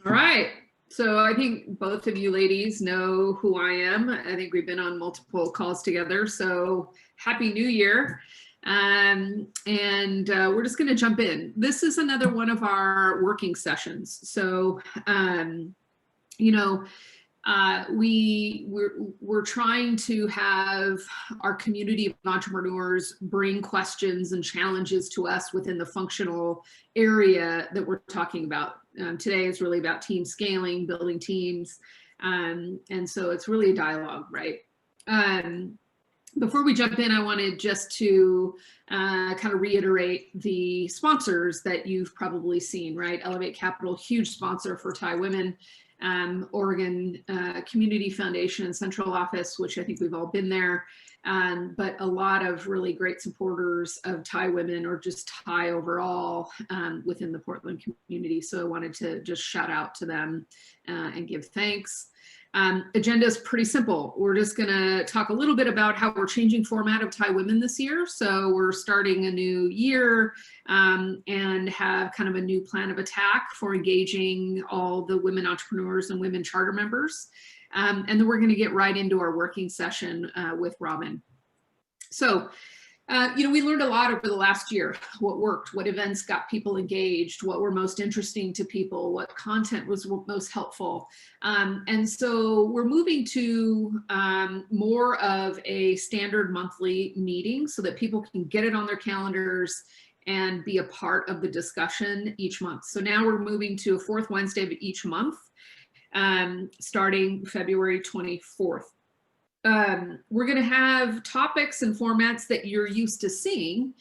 All right. So I think both of you ladies know who I am. I think we've been on multiple calls together. So happy New Year. We're just going to jump in. This is another one of our working sessions. So, we're trying to have our community of entrepreneurs bring questions and challenges to us within the functional area that we're talking about. Today is really about team scaling, building teams. And so it's really a dialogue, right? Before we jump in, I wanted just to kind of reiterate the sponsors that you've probably seen, right? Elevate Capital, huge sponsor for TiE Women. Oregon Community Foundation and Central Office, which I think we've all been there, but a lot of really great supporters of TiE Women or just TiE overall within the Portland community. So I wanted to just shout out to them and give thanks. Agenda is pretty simple. We're just going to talk a little bit about how we're changing format of TiE Women this year. So we're starting a new year and have kind of a new plan of attack for engaging all the women entrepreneurs and women charter members. And then we're going to get right into our working session with Robin. So, we learned a lot over the last year, what worked, what events got people engaged, what were most interesting to people, what content was most helpful. And so we're moving to more of a standard monthly meeting so that people can get it on their calendars and be a part of the discussion each month. So now we're moving to a fourth Wednesday of each month, starting February 24th. We're going to have topics and formats that you're used to seeing.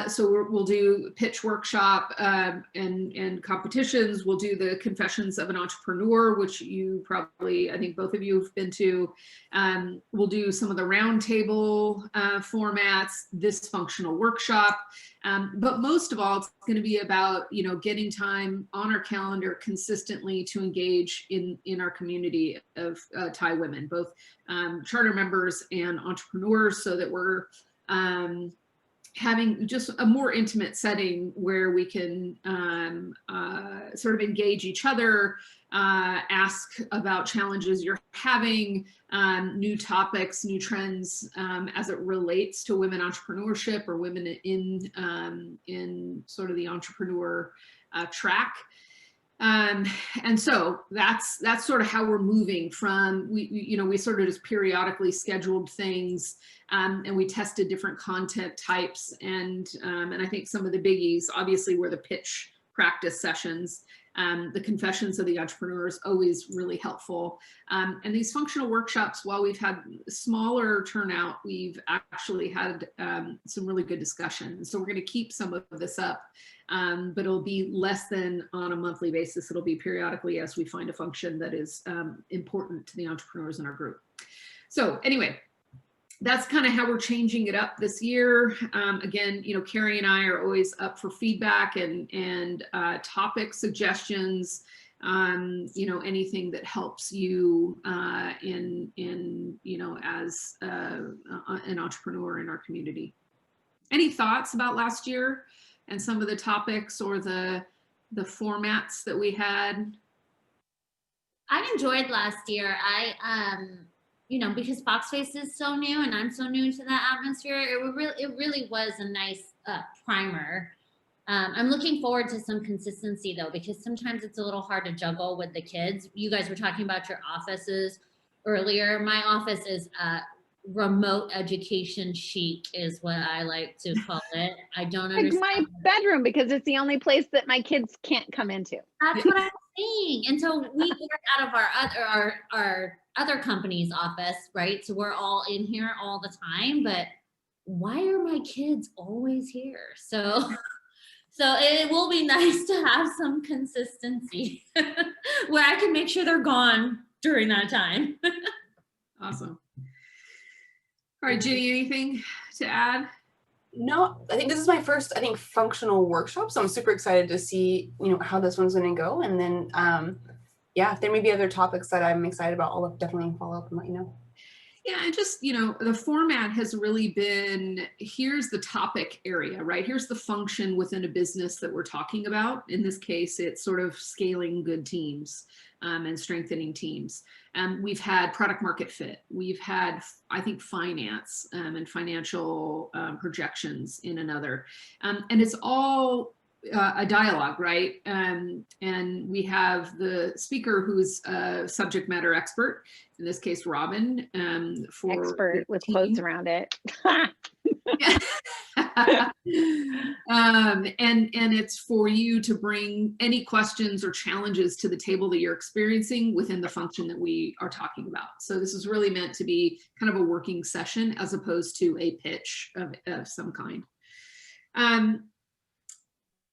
So we'll do pitch workshop and competitions. We'll do the Confessions of an Entrepreneur, which you probably, I think both of you have been to. We'll do some of the roundtable formats, this functional workshop. But most of all, it's going to be about, getting time on our calendar consistently to engage in our community of TiE Women, both charter members and entrepreneurs, so that we're having just a more intimate setting where we can sort of engage each other, ask about challenges you're having, new topics, new trends as it relates to women entrepreneurship or women in sort of the entrepreneur track. And so that's sort of how we're moving from, we sort of just periodically scheduled things and we tested different content types. And I think some of the biggies obviously were the pitch practice sessions. The Confessions of the Entrepreneur is always really helpful. And these functional workshops, while we've had smaller turnout, we've actually had some really good discussion. So we're going to keep some of this up, but it'll be less than on a monthly basis. It'll be periodically as we find a function that is important to the entrepreneurs in our group. So anyway, that's kind of how we're changing it up this year. Again, Carrie and I are always up for feedback and topic suggestions, anything that helps you as an entrepreneur in our community. Any thoughts about last year and some of the topics or the formats that we had? I enjoyed last year. Because Foxface is so new and I'm so new to that atmosphere, it really was a nice primer. I'm looking forward to some consistency though, because sometimes it's a little hard to juggle with the kids. You guys were talking about your offices earlier. My office is remote education chic is what I like to call it. I don't understand. Like my bedroom, because it's the only place that my kids can't come into. That's what I'm saying. And so we work out of our other company's office, right? So we're all in here all the time, but why are my kids always here? So it will be nice to have some consistency where I can make sure they're gone during that time. Awesome. All right, Ginny, anything to add? No, I think this is my first, functional workshop. So I'm super excited to see, how this one's going to go. And then, if there may be other topics that I'm excited about, I'll definitely follow up and let you know. Yeah, and just, the format has really been, here's the topic area, right? Here's the function within a business that we're talking about. In this case, it's sort of scaling good teams and strengthening teams. We've had product market fit. We've had, I think, finance and financial projections in another. And it's all a dialogue, right? And we have the speaker who's a subject matter expert, in this case, Robin, for Expert with quotes around it. And it's for you to bring any questions or challenges to the table that you're experiencing within the function that we are talking about. So this is really meant to be kind of a working session as opposed to a pitch of some kind.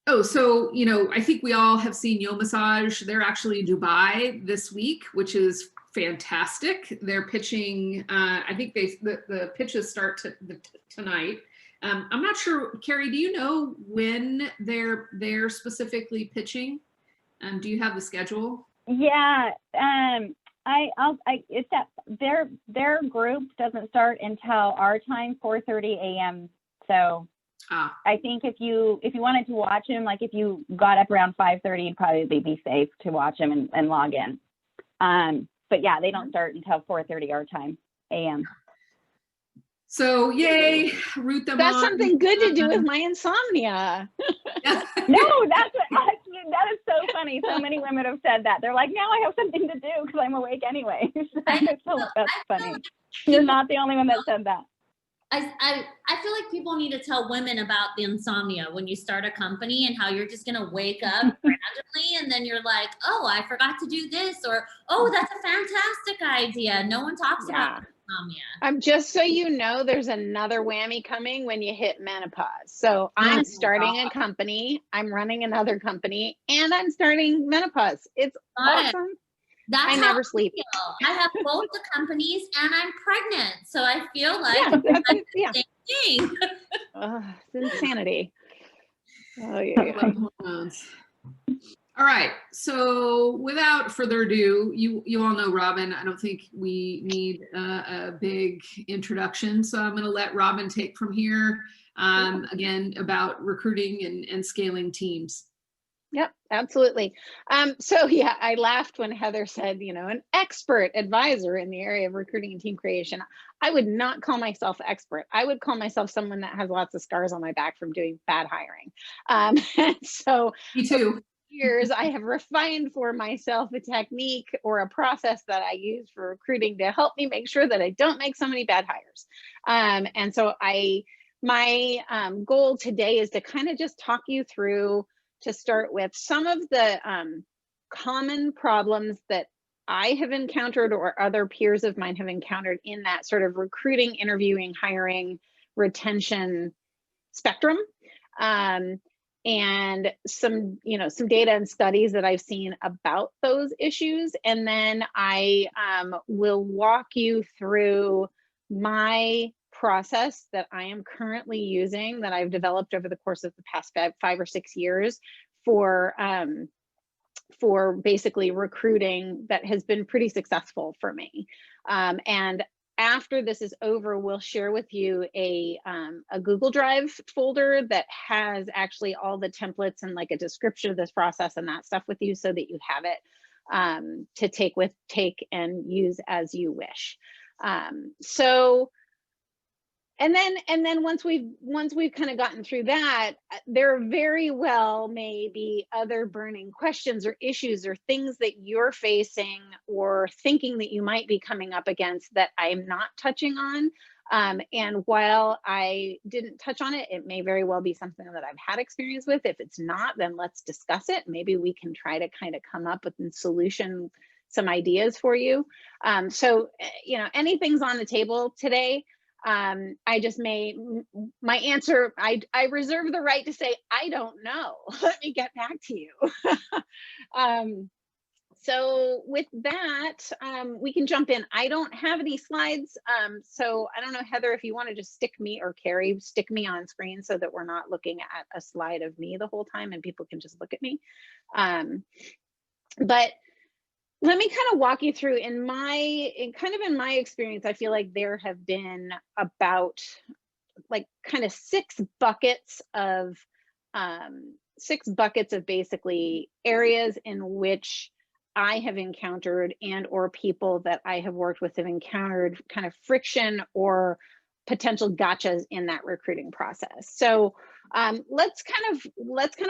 Oh, so, I think we all have seen Yo Massage. They're actually in Dubai this week, which is fantastic. They're pitching, I think the pitches start tonight. I'm not sure, Carrie, do you know when they're specifically pitching? Do you have the schedule? Yeah, it's that their group doesn't start until our time, 4:30 a.m. So I think if you wanted to watch them, like if you got up around 5:30, you'd probably be safe to watch them and log in. But yeah, they don't start until 4:30 our time a.m. So yay, root them That's on. something good to do with my insomnia. No, that is so funny. So many women have said that. They're like, now I have something to do because I'm awake anyway. So that's funny. You're not the only one that said that. I feel like people need to tell women about the insomnia when you start a company and how you're just going to wake up randomly and then you're like, oh, I forgot to do this, or, oh, that's a fantastic idea. No one talks about insomnia. Just so you know, there's another whammy coming when you hit menopause. So I'm starting a company, I'm running another company, and I'm starting menopause. It's awesome. That's I never sleep. I have both the companies and I'm pregnant. So I feel like I'm the same thing. It's insanity. Oh, yeah. All right. So without further ado, you all know Robin. I don't think we need a big introduction. So I'm going to let Robin take from here, again, about recruiting and scaling teams. Yep, absolutely. So yeah, I laughed when Heather said, an expert advisor in the area of recruiting and team creation. I would not call myself expert. I would call myself someone that has lots of scars on my back from doing bad hiring. And so me too. Over the years, I have refined for myself a technique or a process that I use for recruiting to help me make sure that I don't make so many bad hires. And so my goal today is to kind of just talk you through, to start with, some of the common problems that I have encountered or other peers of mine have encountered in that sort of recruiting, interviewing, hiring, retention spectrum, and some data and studies that I've seen about those issues. And then I will walk you through my process that I am currently using, that I've developed over the course of the past 5 or 6 years for basically recruiting, that has been pretty successful for me. And after this is over, we'll share with you a Google Drive folder that has actually all the templates and like a description of this process and that stuff with you, so that you have it to take and use as you wish. And then once we've kind of gotten through that, there very well may be other burning questions or issues or things that you're facing or thinking that you might be coming up against that I'm not touching on. And while I didn't touch on it, it may very well be something that I've had experience with. If it's not, then let's discuss it. Maybe we can try to kind of come up with a solution, some ideas for you. So, anything's on the table today. I reserve the right to say, I don't know. Let me get back to you. So with that, we can jump in. I don't have any slides. So I don't know, Heather, if you want to just stick me, or Carrie, stick me on screen so that we're not looking at a slide of me the whole time and people can just look at me. But Let me kind of walk you through in my experience. I feel like there have been about like kind of six buckets of basically areas in which I have encountered and or people that I have worked with have encountered kind of friction or potential gotchas in that recruiting process. So let's kind of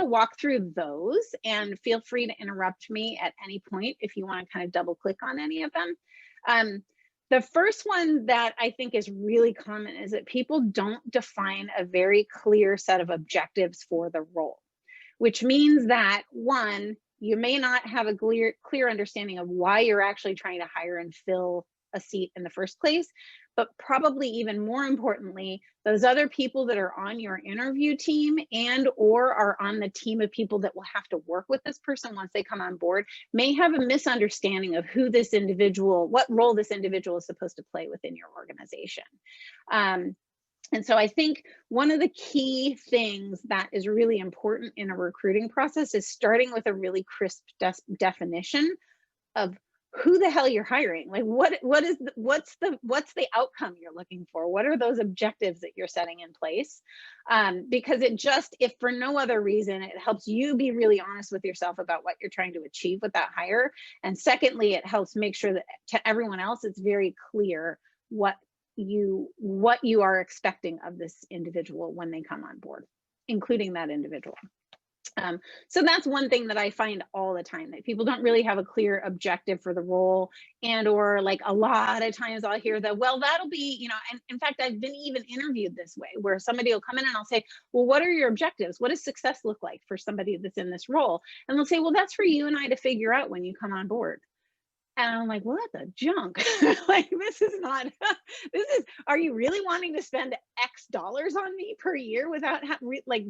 walk through those, and feel free to interrupt me at any point if you want to kind of double click on any of them. The first one that I think is really common is that people don't define a very clear set of objectives for the role, which means that one, you may not have a clear understanding of why you're actually trying to hire and fill a seat in the first place, but probably even more importantly, those other people that are on your interview team and or are on the team of people that will have to work with this person once they come on board may have a misunderstanding of who this individual, what role this individual is supposed to play within your organization. And so I think one of the key things that is really important in a recruiting process is starting with a really crisp definition of who the hell you're hiring. Like what's the outcome you're looking for? What are those objectives that you're setting in place? Because if for no other reason, it helps you be really honest with yourself about what you're trying to achieve with that hire. And secondly, it helps make sure that to everyone else, it's very clear what you are expecting of this individual when they come on board, including that individual. So that's one thing that I find all the time, that people don't really have a clear objective for the role, and or like a lot of times I'll hear that, well, that'll be, and in fact, I've been even interviewed this way where somebody will come in and I'll say, well, what are your objectives? What does success look like for somebody that's in this role? And they'll say, well, that's for you and I to figure out when you come on board. And I'm like, well, that's a junk. Like, are you really wanting to spend X dollars on me per year without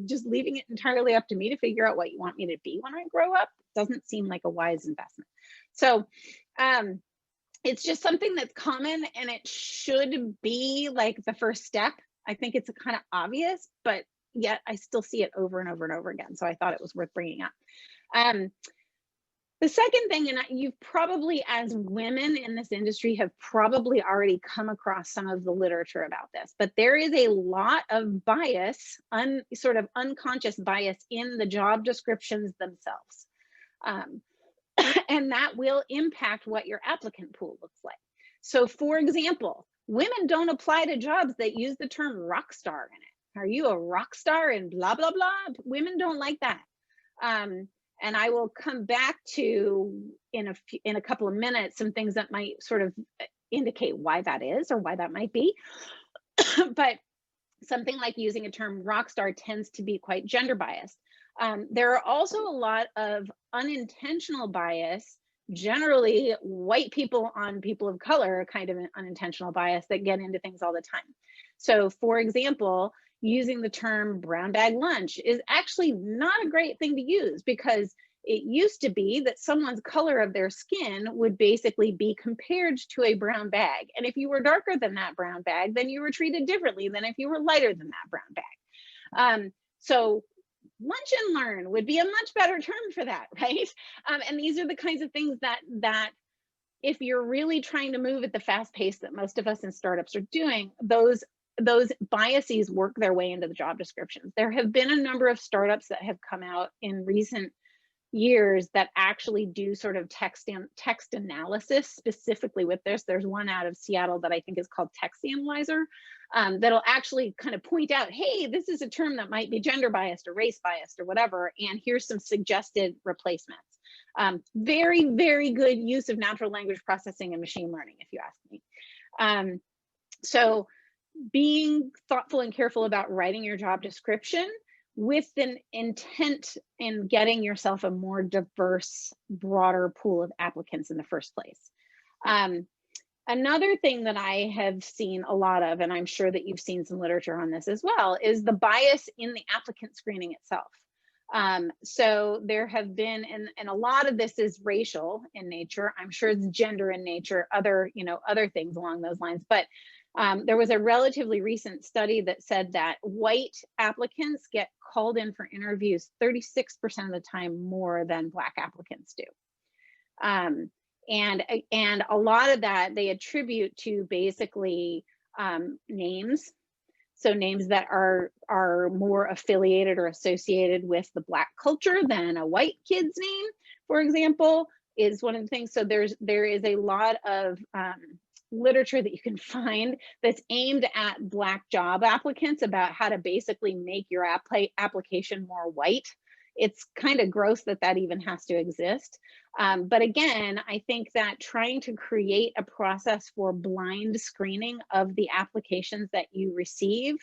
just leaving it entirely up to me to figure out what you want me to be when I grow up? Doesn't seem like a wise investment. So it's just something that's common, and it should be like the first step. I think it's kind of obvious, but yet I still see it over and over and over again. So I thought it was worth bringing up. The second thing, and you've probably, as women in this industry, have probably already come across some of the literature about this, but there is a lot of bias, sort of unconscious bias in the job descriptions themselves. And that will impact what your applicant pool looks like. So for example, women don't apply to jobs that use the term rock star in it. Are you a rock star and blah, blah, blah? Women don't like that. And I will come back to, in a couple of minutes, some things that might sort of indicate why that is or why that might be. But something like using a term rock star tends to be quite gender biased. There are also a lot of unintentional bias, generally white people on people of color, kind of an unintentional bias that get into things all the time. So for example, using the term brown bag lunch is actually not a great thing to use, because it used to be that someone's color of their skin would basically be compared to a brown bag. And if you were darker than that brown bag, then you were treated differently than if you were lighter than that brown bag. So lunch and learn would be a much better term for that, right? And these are the kinds of things that if you're really trying to move at the fast pace that most of us in startups are doing, those biases work their way into the job descriptions. There have been a number of startups that have come out in recent years that actually do sort of text analysis specifically with this. There's one out of Seattle that I think is called Text Analyzer, that'll actually kind of point out, hey, this is a term that might be gender biased or race biased or whatever, and here's some suggested replacements. Very, very good use of natural language processing and machine learning, if you ask me. So being thoughtful and careful about writing your job description with an intent in getting yourself a more diverse, broader pool of applicants in the first place. Another thing that I have seen a lot of, and I'm sure that you've seen some literature on this as well, is the bias in the applicant screening itself. So there have been, and a lot of this is racial in nature. I'm sure it's gender in nature, other things along those lines, but there was a relatively recent study that said that white applicants get called in for interviews 36% of the time more than Black applicants do. And a lot of that they attribute to basically names. So names that are more affiliated or associated with the Black culture than a white kid's name, for example, is one of the things. So there is a lot of literature that you can find that's aimed at Black job applicants about how to basically make your application more white. It's kind of gross that that even has to exist. But again, I think that trying to create a process for blind screening of the applications that you receive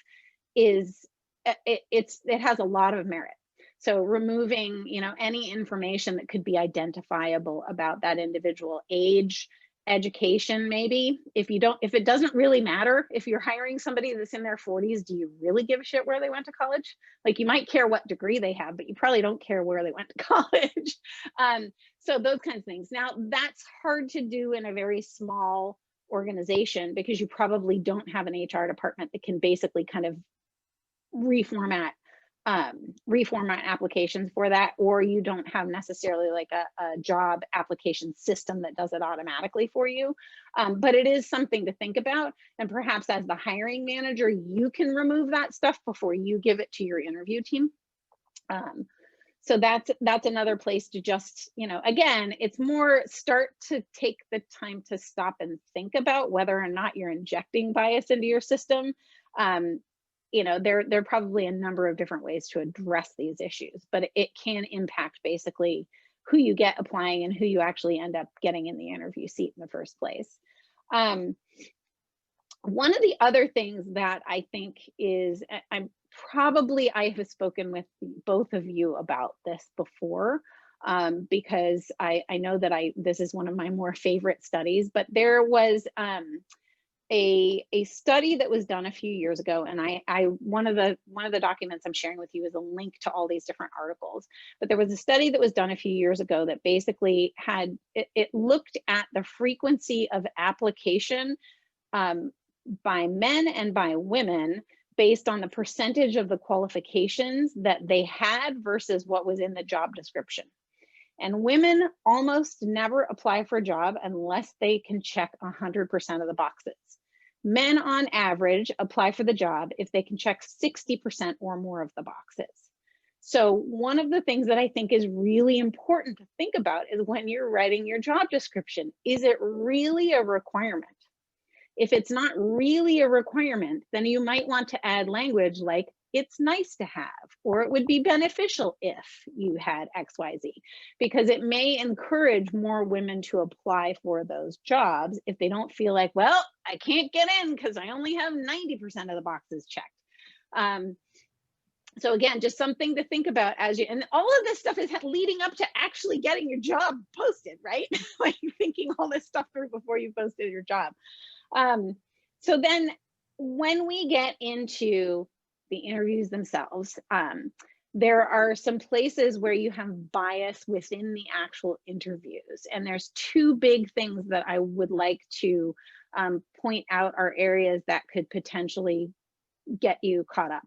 is, it has a lot of merit. So removing, you know, any information that could be identifiable about that individual, age, education, maybe. If it doesn't really matter, if you're hiring somebody that's in their 40s, do you really give a shit where they went to college? Like, you might care what degree they have, but you probably don't care where they went to college. So those kinds of things. Now, that's hard to do in a very small organization because you probably don't have an HR department that can basically kind of reformat applications for that, or you don't have necessarily like a job application system that does it automatically for you. But it is something to think about. And perhaps as the hiring manager, you can remove that stuff before you give it to your interview team. So that's another place to just, you know, again, it's more start to take the time to stop and think about whether or not you're injecting bias into your system. You know, there are probably a number of different ways to address these issues, but it can impact basically who you get applying and who you actually end up getting in the interview seat in the first place. One of the other things that I think is, I have spoken with both of you about this before, because I know that this is one of my more favorite studies, but there was a study that was done a few years ago, and one of the documents I'm sharing with you is a link to all these different articles. But there was a study that was done a few years ago that basically had it looked at the frequency of application by men and by women based on the percentage of the qualifications that they had versus what was in the job description. And women almost never apply for a job unless they can check 100% of the boxes. Men on average apply for the job if they can check 60% or more of the boxes. So one of the things that I think is really important to think about is when you're writing your job description, is it really a requirement? If it's not really a requirement, then you might want to add language like, it's nice to have, or it would be beneficial if you had XYZ, because it may encourage more women to apply for those jobs if they don't feel like, well, I can't get in because I only have 90% of the boxes checked. So again, just something to think about as you, and all of this stuff is leading up to actually getting your job posted, right? Like thinking all this stuff through before you posted your job. So then when we get into the interviews themselves, there are some places where you have bias within the actual interviews. And there's two big things that I would like to point out are areas that could potentially get you caught up.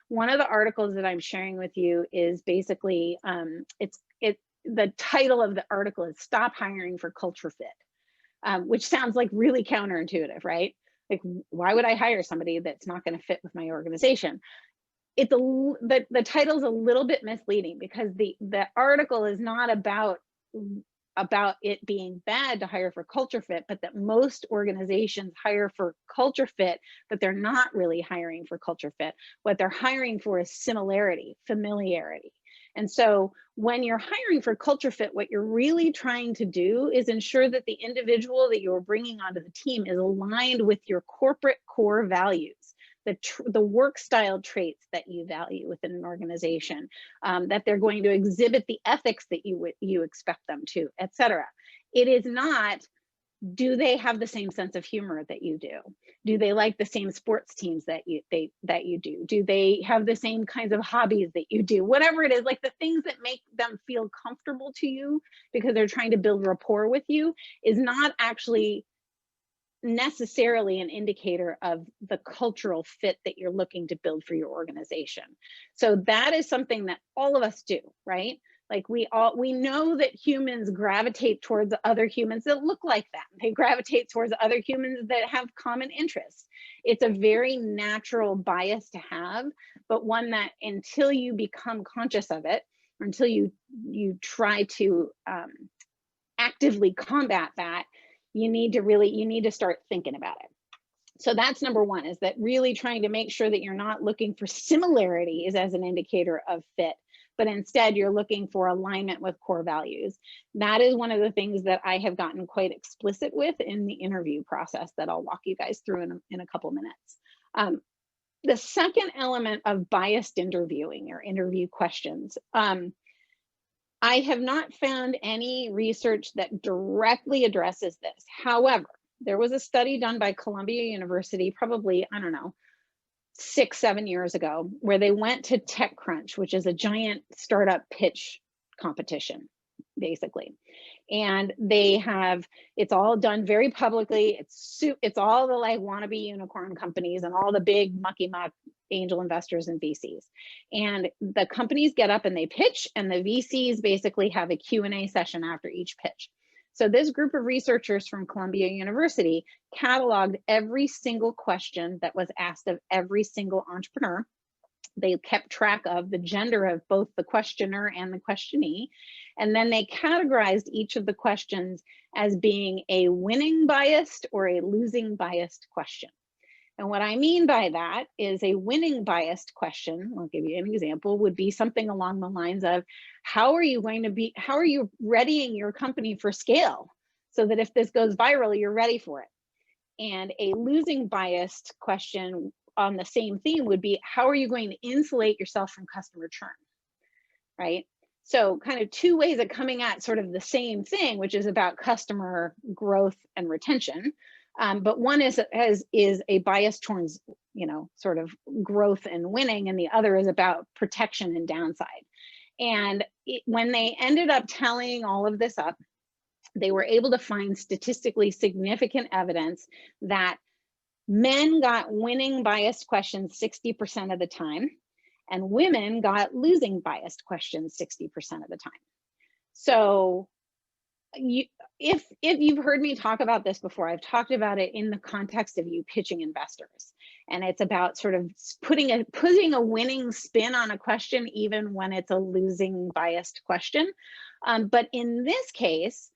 One of the articles that I'm sharing with you is basically, the title of the article is Stop Hiring for Culture Fit, which sounds like really counterintuitive, right? Like, why would I hire somebody that's not going to fit with my organization? The title's a little bit misleading because the article is not about it being bad to hire for culture fit, but that most organizations hire for culture fit, but they're not really hiring for culture fit. What they're hiring for is similarity, familiarity. And so when you're hiring for culture fit, what you're really trying to do is ensure that the individual that you're bringing onto the team is aligned with your corporate core values, the work style traits that you value within an organization, that they're going to exhibit the ethics that you expect them to, et cetera. It is not, do they have the same sense of humor that you do? Do they like the same sports teams that you do? Do they have the same kinds of hobbies that you do? Whatever it is, like the things that make them feel comfortable to you because they're trying to build rapport with you is not actually necessarily an indicator of the cultural fit that you're looking to build for your organization. So that is something that all of us do, right? Like we know that humans gravitate towards other humans that look like them. They gravitate towards other humans that have common interests. It's a very natural bias to have, but one that until you become conscious of it, or until you try to actively combat that, you need to start thinking about it. So that's number one, is that really trying to make sure that you're not looking for similarities as an indicator of fit, but instead you're looking for alignment with core values. That is one of the things that I have gotten quite explicit with in the interview process that I'll walk you guys through in a couple minutes. The second element of biased interviewing or interview questions, I have not found any research that directly addresses this. However, there was a study done by Columbia University, probably, I don't know, 6-7 years ago, where they went to TechCrunch, which is a giant startup pitch competition, basically. And it's all done very publicly. It's all the like wannabe unicorn companies and all the big mucky muck angel investors and VCs. And the companies get up and they pitch, and the VCs basically have a Q&A session after each pitch. So this group of researchers from Columbia University cataloged every single question that was asked of every single entrepreneur. They kept track of the gender of both the questioner and the questionee. And then they categorized each of the questions as being a winning biased or a losing biased question. And what I mean by that is a winning biased question, I'll give you an example, would be something along the lines of, how are you readying your company for scale so that if this goes viral, you're ready for it? And a losing biased question on the same theme would be, how are you going to insulate yourself from customer churn, right? So kind of two ways of coming at sort of the same thing, which is about customer growth and retention. But one is a bias towards, sort of growth and winning, and the other is about protection and downside. And when they ended up tallying all of this up, they were able to find statistically significant evidence that men got winning biased questions 60% of the time, and women got losing biased questions 60% of the time. So if you've heard me talk about this before, I've talked about it in the context of you pitching investors. And it's about sort of putting a winning spin on a question, even when it's a losing biased question. But in this case,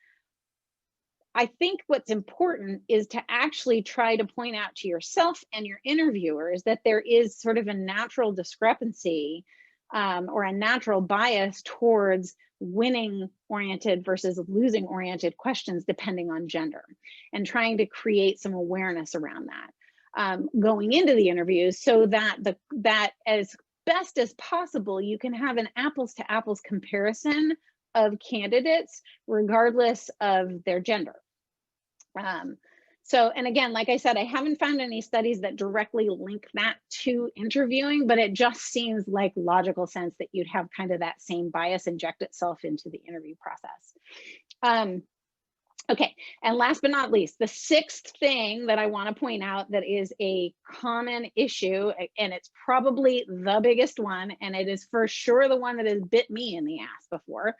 I think what's important is to actually try to point out to yourself and your interviewers that there is sort of a natural discrepancy or a natural bias towards winning oriented versus losing oriented questions depending on gender, and trying to create some awareness around that going into the interviews, so that that as best as possible you can have an apples to apples comparison of candidates regardless of their gender. So, and again, like I said, I haven't found any studies that directly link that to interviewing, but it just seems like logical sense that you'd have kind of that same bias inject itself into the interview process. Okay, and last but not least, the sixth thing that I want to point out that is a common issue, and it's probably the biggest one, and it is for sure the one that has bit me in the ass before,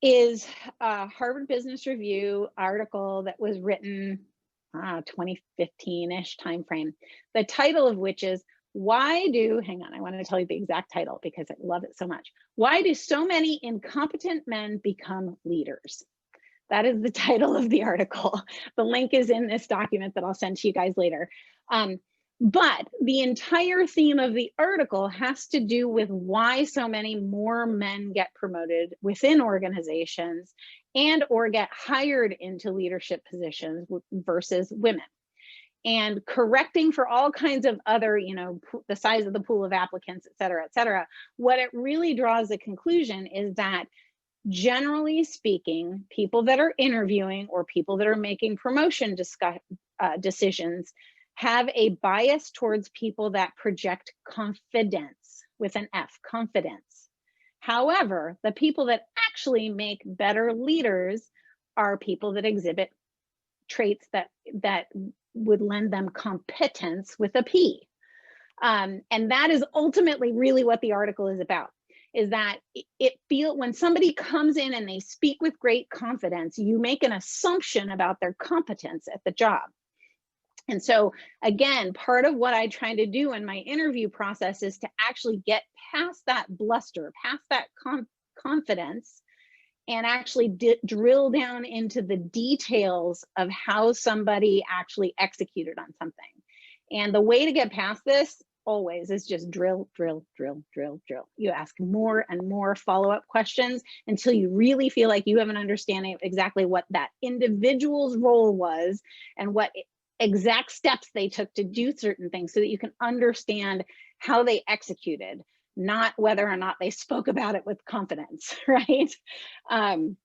is a Harvard Business Review article that was written 2015-ish timeframe. The title of which is, hang on, I want to tell you the exact title because I love it so much. Why do so many incompetent men become leaders? That is the title of the article. The link is in this document that I'll send to you guys later. But the entire theme of the article has to do with why so many more men get promoted within organizations and or get hired into leadership positions versus women. And correcting for all kinds of other, the size of the pool of applicants, et cetera, what it really draws a conclusion is that generally speaking, people that are interviewing or people that are making promotion decisions have a bias towards people that project confidence with an F, confidence. However, the people that actually make better leaders are people that exhibit traits that would lend them competence with a P. And that is ultimately really what the article is about. is that when somebody comes in and they speak with great confidence, you make an assumption about their competence at the job. And so again, part of what I try to do in my interview process is to actually get past that bluster, past that confidence, and actually drill down into the details of how somebody actually executed on something. And the way to get past this always is just drill, drill, drill, drill, drill. You ask more and more follow-up questions until you really feel like you have an understanding of exactly what that individual's role was and what exact steps they took to do certain things, so that you can understand how they executed, not whether or not they spoke about it with confidence, right? And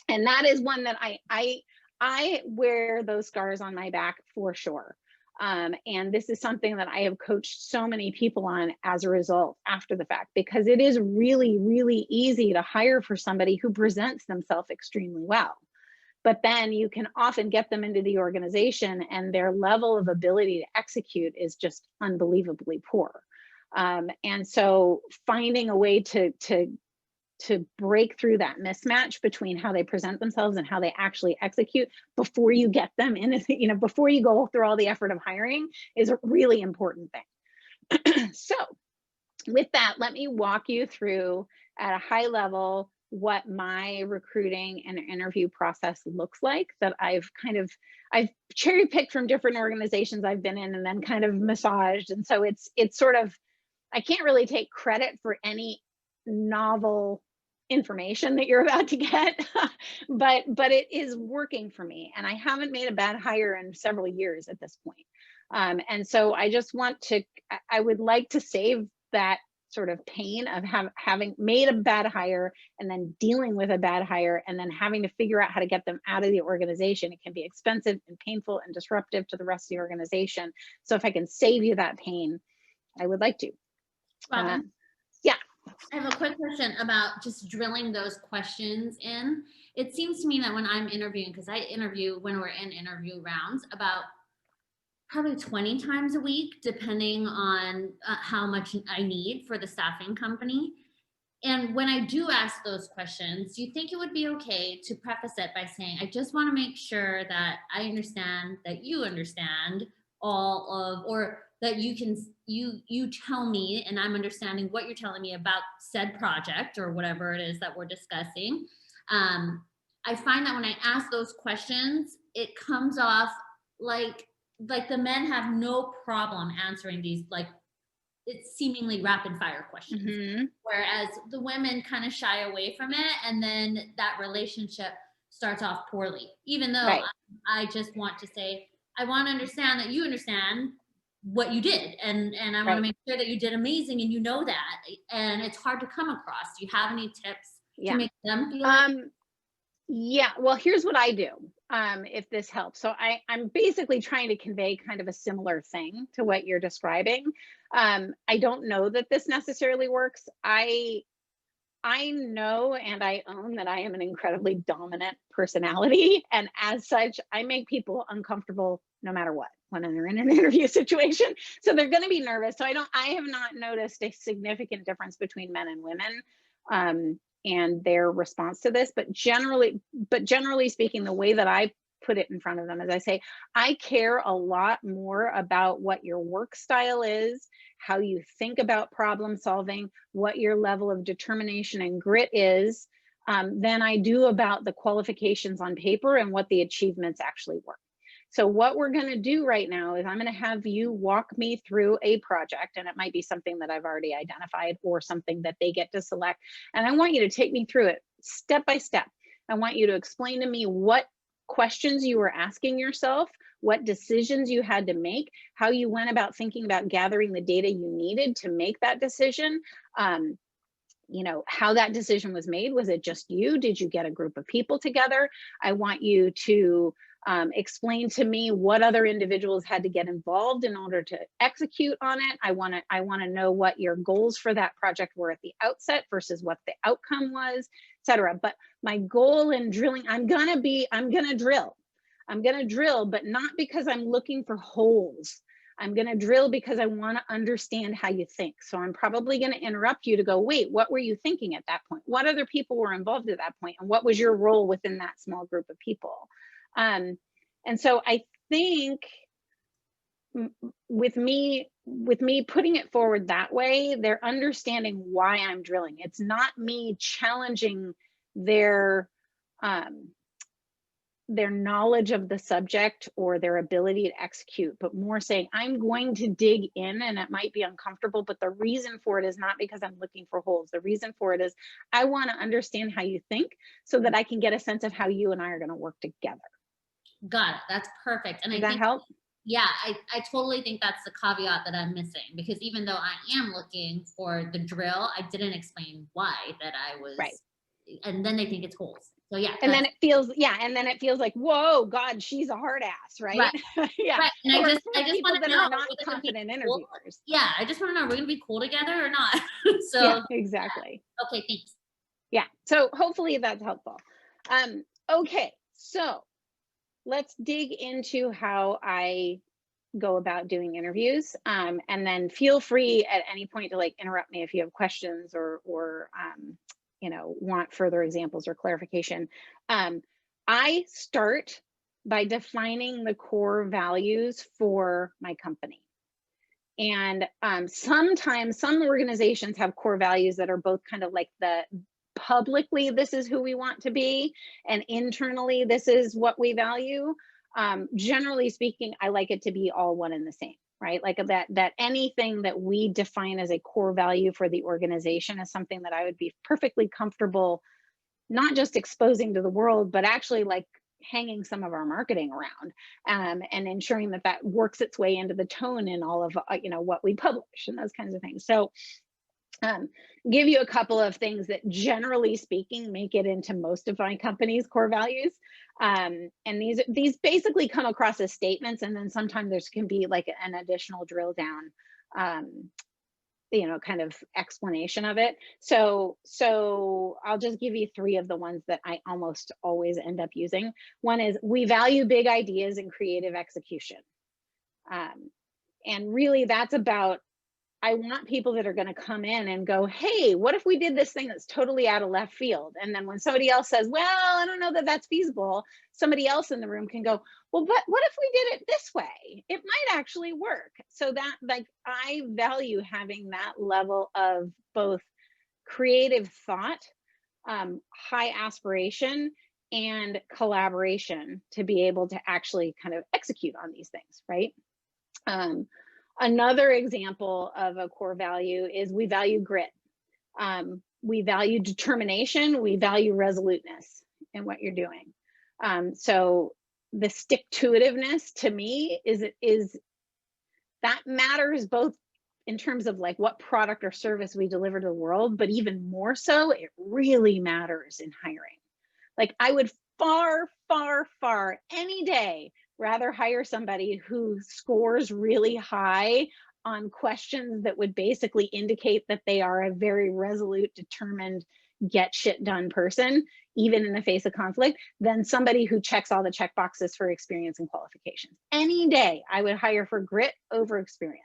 that is one that I wear those scars on my back for sure. And this is something that I have coached so many people on as a result after the fact, because it is really, really easy to hire for somebody who presents themselves extremely well. But then you can often get them into the organization and their level of ability to execute is just unbelievably poor. And so finding a way to break through that mismatch between how they present themselves and how they actually execute before you get them in, before you go through all the effort of hiring, is a really important thing. So with that, let me walk you through at a high level what my recruiting and interview process looks like, that I've cherry picked from different organizations I've been in and then kind of massaged. And so it's sort of, I can't really take credit for any novel information that you're about to get, but it is working for me. And I haven't made a bad hire in several years at this point. And so I just I would like to save that sort of pain of having made a bad hire and then dealing with a bad hire and then having to figure out how to get them out of the organization. It can be expensive and painful and disruptive to the rest of the organization. So if I can save you that pain, I would like to. Yeah. I have a quick question about just drilling those questions in. It seems to me that when I'm interviewing, because I interview when we're in interview rounds, about probably 20 times a week, depending on how much I need for the staffing company. And when I do ask those questions, do you think it would be okay to preface it by saying, I just want to make sure that I understand that you understand all of, or that you tell me and I'm understanding what you're telling me about said project or whatever it is that we're discussing. I find that when I ask those questions, it comes off like the men have no problem answering these, like, it's seemingly rapid fire questions. Mm-hmm. Whereas the women kind of shy away from it, and then that relationship starts off poorly, even though right. I just want to say, I want to understand that you understand what you did, and I want to make sure that you did amazing, and you know that, and it's hard to come across. Do you have any tips to make them feel yeah, well, here's what I do, if this helps. So I'm basically trying to convey kind of a similar thing to what you're describing. I don't know that this necessarily works. I know and I own that I am an incredibly dominant personality, and as such, I make people uncomfortable no matter what when they're in an interview situation. So they're going to be nervous. So I have not noticed a significant difference between men and women and their response to this. But generally speaking, the way that I put it in front of them is I say, I care a lot more about what your work style is, how you think about problem solving, what your level of determination and grit is, than I do about the qualifications on paper and what the achievements actually were. So what we're going to do right now is I'm going to have you walk me through a project, and it might be something that I've already identified or something that they get to select. And I want you to take me through it step by step. I want you to explain to me what questions you were asking yourself, what decisions you had to make, how you went about thinking about gathering the data you needed to make that decision. You know, how that decision was made. Was it just you? Did you get a group of people together? I want you to explain to me what other individuals had to get involved in order to execute on it. I want to know what your goals for that project were at the outset versus what the outcome was, etc. But my goal in drilling, I'm gonna drill, but not because I'm looking for holes. I'm going to drill because I want to understand how you think. So I'm probably going to interrupt you to go, wait, what were you thinking at that point? What other people were involved at that point? And what was your role within that small group of people? And so I think with me putting it forward that way, they're understanding why I'm drilling. It's not me challenging their knowledge of the subject or their ability to execute, but more saying, I'm going to dig in, and it might be uncomfortable, but the reason for it is not because I'm looking for holes. The reason for it is I want to understand how you think so that I can get a sense of how you and I are going to work together. Got it. That's perfect. And Does I that think, help? yeah, I totally think that's the caveat that I'm missing, because even though I am looking for the drill, I didn't explain why that I was, right. And then they think it's holes. So yeah. And then it feels, like, whoa, God, she's a hard ass, right? Right. Yeah. Right. And I just people want to that know, are not confident cool? interviewers. Yeah, I just want to know, are we going to be cool together or not? So yeah, exactly. Okay, thanks. Yeah, so hopefully that's helpful. Okay, so let's dig into how I go about doing interviews, and then feel free at any point to like interrupt me if you have questions or want further examples or clarification. I start by defining the core values for my company. And sometimes some organizations have core values that are both kind of like the publicly, this is who we want to be, and internally, this is what we value. Generally speaking, I like it to be all one and the same, right? Like that anything that we define as a core value for the organization is something that I would be perfectly comfortable not just exposing to the world, but actually like hanging some of our marketing around, and ensuring that that works its way into the tone in all of what we publish and those kinds of things. So give you a couple of things that generally speaking make it into most of my company's core values, and these basically come across as statements, and then sometimes there can be like an additional drill down kind of explanation of it. So I'll just give you three of the ones that I almost always end up using. One is, we value big ideas and creative execution. And really that's about, I want people that are going to come in and go, hey, what if we did this thing that's totally out of left field? And then when somebody else says, well, I don't know that that's feasible, somebody else in the room can go, well, but what if we did it this way? It might actually work. So that, like, I value having that level of both creative thought, high aspiration, and collaboration to be able to actually kind of execute on these things, right? Another example of a core value is we value grit. We value determination. We value resoluteness in what you're doing. So the stick-to-itiveness to me is that matters both in terms of like what product or service we deliver to the world, but even more so, it really matters in hiring. Like I would far, far, far any day rather hire somebody who scores really high on questions that would basically indicate that they are a very resolute, determined, get shit done person, even in the face of conflict, than somebody who checks all the check boxes for experience and qualifications. Any day I would hire for grit over experience,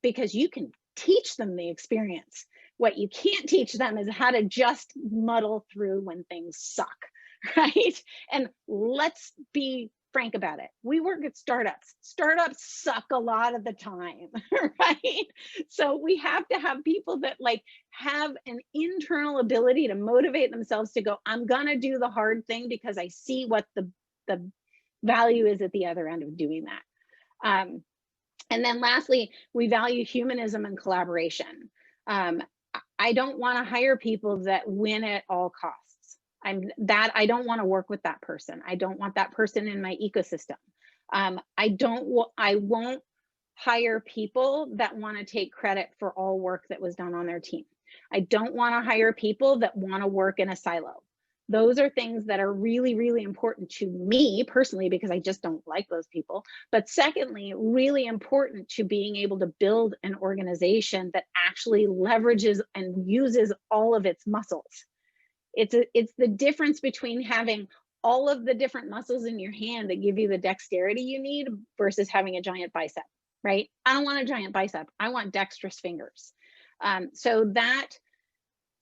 because you can teach them the experience. What you can't teach them is how to just muddle through when things suck, right? And let's be frank about it. We work at startups. Startups suck a lot of the time, right? So we have to have people that like have an internal ability to motivate themselves to go, I'm gonna do the hard thing because I see what the value is at the other end of doing that. And then lastly, we value humanism and collaboration. I don't want to hire people that win at all costs. I don't want to work with that person. I don't want that person in my ecosystem. I won't hire people that want to take credit for all work that was done on their team. I don't want to hire people that want to work in a silo. Those are things that are really, really important to me personally, because I just don't like those people. But secondly, really important to being able to build an organization that actually leverages and uses all of its muscles. It's the difference between having all of the different muscles in your hand that give you the dexterity you need versus having a giant bicep, right? I don't want a giant bicep. I want dexterous fingers. So that,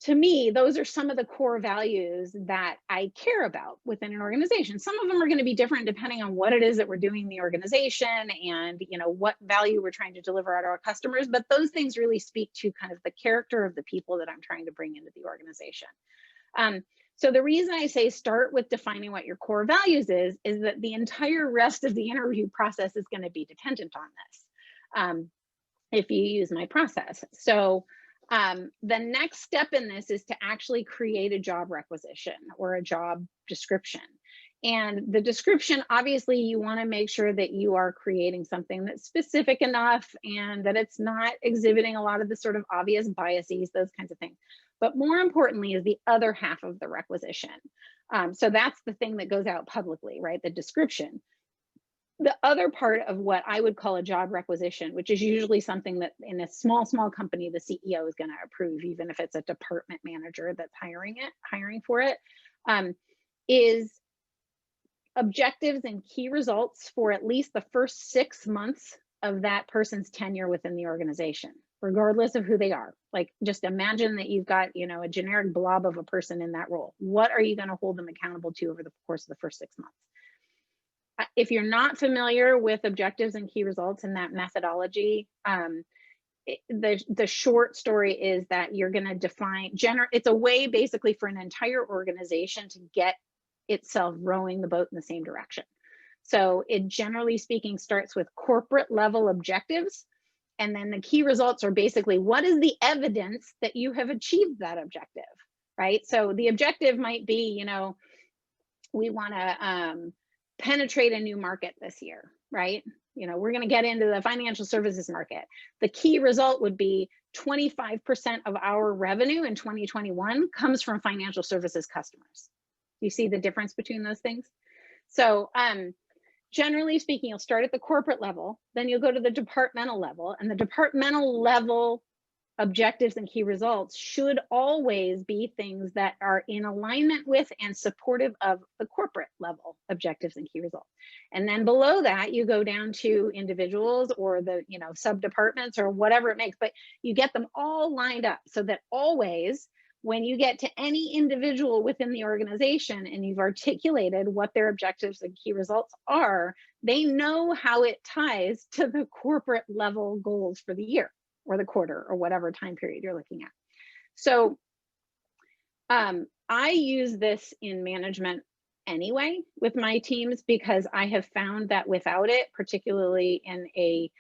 to me, those are some of the core values that I care about within an organization. Some of them are going to be different depending on what it is that we're doing in the organization and, you know, what value we're trying to deliver out to our customers. But those things really speak to kind of the character of the people that I'm trying to bring into the organization. So the reason I say start with defining what your core values is that the entire rest of the interview process is going to be dependent on this if you use my process. So the next step in this is to actually create a job requisition or a job description. And the description, obviously, you want to make sure that you are creating something that's specific enough and that it's not exhibiting a lot of the sort of obvious biases, those kinds of things. But more importantly is the other half of the requisition. So that's the thing that goes out publicly, right? The description. The other part of what I would call a job requisition, which is usually something that in a small company, the CEO is going to approve, even if it's a department manager that's hiring for it, is objectives and key results for at least the first 6 months of that person's tenure within the organization, regardless of who they are. Like, just imagine that you've got, you know, a generic blob of a person in that role. What are you going to hold them accountable to over the course of the first 6 months? If you're not familiar with objectives and key results and that methodology, the short story is that you're going to define, it's a way basically for an entire organization to get itself rowing the boat in the same direction. So it, generally speaking, starts with corporate level objectives. And then the key results are basically, what is the evidence that you have achieved that objective, right? So the objective might be, you know, we want to penetrate a new market this year, right? You know, we're going to get into the financial services market. The key result would be 25% of our revenue in 2021 comes from financial services customers. You see the difference between those things? So generally speaking, you'll start at the corporate level, then you'll go to the departmental level, and the departmental level objectives and key results should always be things that are in alignment with and supportive of the corporate level objectives and key results. And then below that, you go down to individuals or the, you know, sub departments or whatever it makes, but you get them all lined up so that always when you get to any individual within the organization and you've articulated what their objectives and key results are, they know how it ties to the corporate level goals for the year or the quarter or whatever time period you're looking at. So I use this in management anyway with my teams, because I have found that without it, particularly in a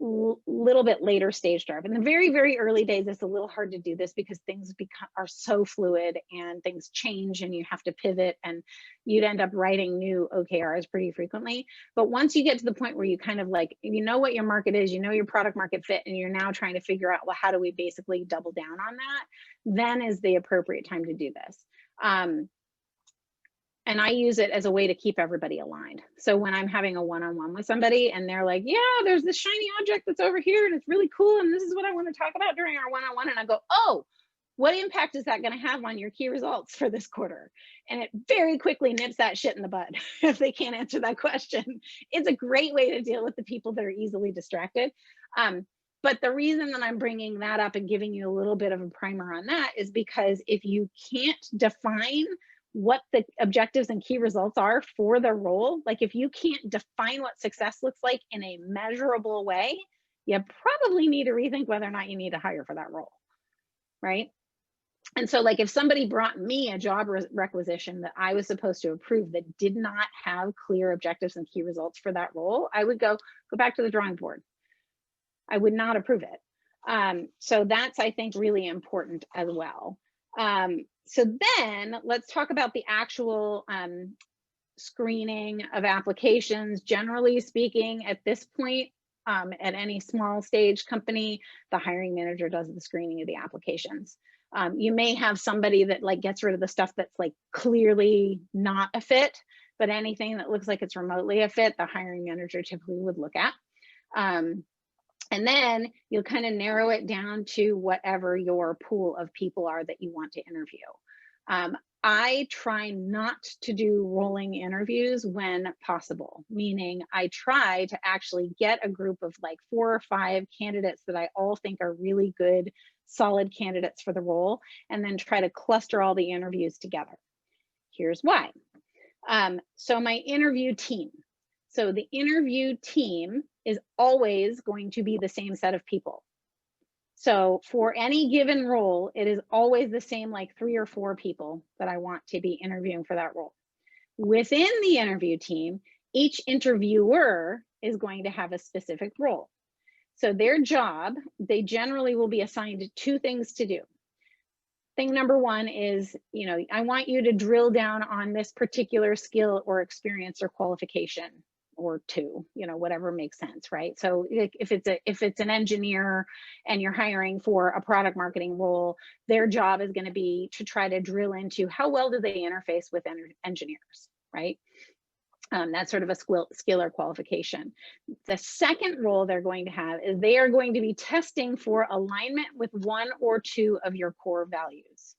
little bit later stage startup, in the very, very early days, it's a little hard to do this because things are so fluid and things change and you have to pivot, and you'd end up writing new OKRs pretty frequently. But once you get to the point where you kind of like, you know what your market is, you know your product market fit, and you're now trying to figure out, well, how do we basically double down on that? Then is the appropriate time to do this. And I use it as a way to keep everybody aligned. So when I'm having a one-on-one with somebody and they're like, yeah, there's this shiny object that's over here and it's really cool, and this is what I want to talk about during our one-on-one, and I go, oh, what impact is that going to have on your key results for this quarter? And it very quickly nips that shit in the bud if they can't answer that question. It's a great way to deal with the people that are easily distracted. But the reason that I'm bringing that up and giving you a little bit of a primer on that is because if you can't define what the objectives and key results are for the role, like if you can't define what success looks like in a measurable way, you probably need to rethink whether or not you need to hire for that role, right? And so like if somebody brought me a job requisition that I was supposed to approve that did not have clear objectives and key results for that role, I would go back to the drawing board. I would not approve it. So that's, I think, really important as well. So then let's talk about the actual screening of applications. Generally speaking, at this point, at any small stage company, the hiring manager does the screening of the applications. You may have somebody that like gets rid of the stuff that's like clearly not a fit, but anything that looks like it's remotely a fit, the hiring manager typically would look at. And then you'll kind of narrow it down to whatever your pool of people are that you want to interview. I try not to do rolling interviews when possible, meaning I try to actually get a group of like 4 or 5 candidates that I all think are really good, solid candidates for the role, and then try to cluster all the interviews together. Here's why. So my interview team. So the interview team is always going to be the same set of people. So for any given role, it is always the same, like 3 or 4 people that I want to be interviewing for that role. Within the interview team, each interviewer is going to have a specific role. So their job, they generally will be assigned 2 things to do. Thing number 1 is, you know, I want you to drill down on this particular skill or experience or qualification, or 2, you know, whatever makes sense, right? So if it's an engineer and you're hiring for a product marketing role, their job is going to be to try to drill into how well do they interface with engineers, right? That's sort of a skill or qualification. The second role they're going to have is they are going to be testing for alignment with 1 or 2 of your core values.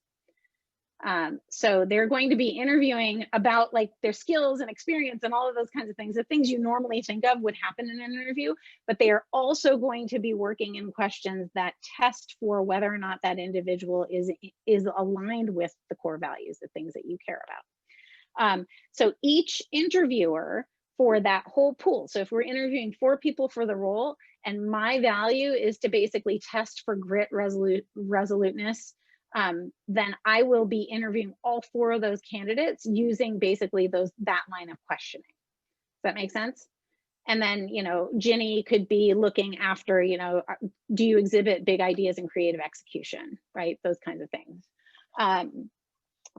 So they're going to be interviewing about like their skills and experience and all of those kinds of things, the things you normally think of would happen in an interview, but they are also going to be working in questions that test for whether or not that individual is aligned with the core values, the things that you care about. So each interviewer for that whole pool, so if we're interviewing 4 people for the role, and my value is to basically test for grit, resoluteness, then I will be interviewing all 4 of those candidates using basically that line of questioning. Does that make sense? And then, you know, Ginny could be looking after, you know, do you exhibit big ideas and creative execution, right? Those kinds of things.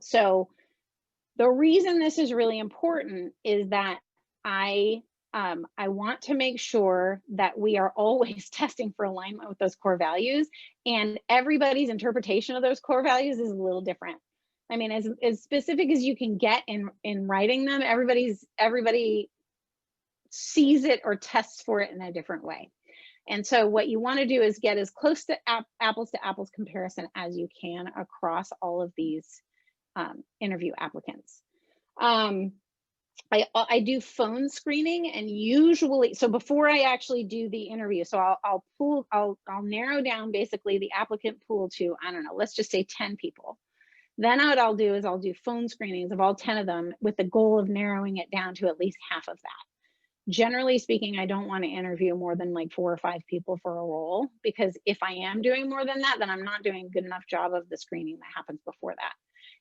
So the reason this is really important is that I want to make sure that we are always testing for alignment with those core values, and everybody's interpretation of those core values is a little different. I mean, as specific as you can get in writing them, everybody sees it or tests for it in a different way. And so what you want to do is get as close to apples comparison as you can across all of these interview applicants. I do phone screening, and usually, so before I actually do the interview, so I'll narrow down basically the applicant pool to, I don't know, let's just say 10 people. Then what I'll do is I'll do phone screenings of all 10 of them with the goal of narrowing it down to at least half of that. Generally speaking, I don't want to interview more than like 4 or 5 people for a role, because if I am doing more than that, then I'm not doing a good enough job of the screening that happens before that.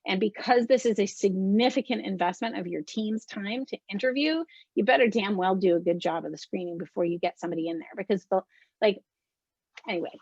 And because this is a significant investment of your team's time to interview, you better damn well do a good job of the screening before you get somebody in there, because anyway,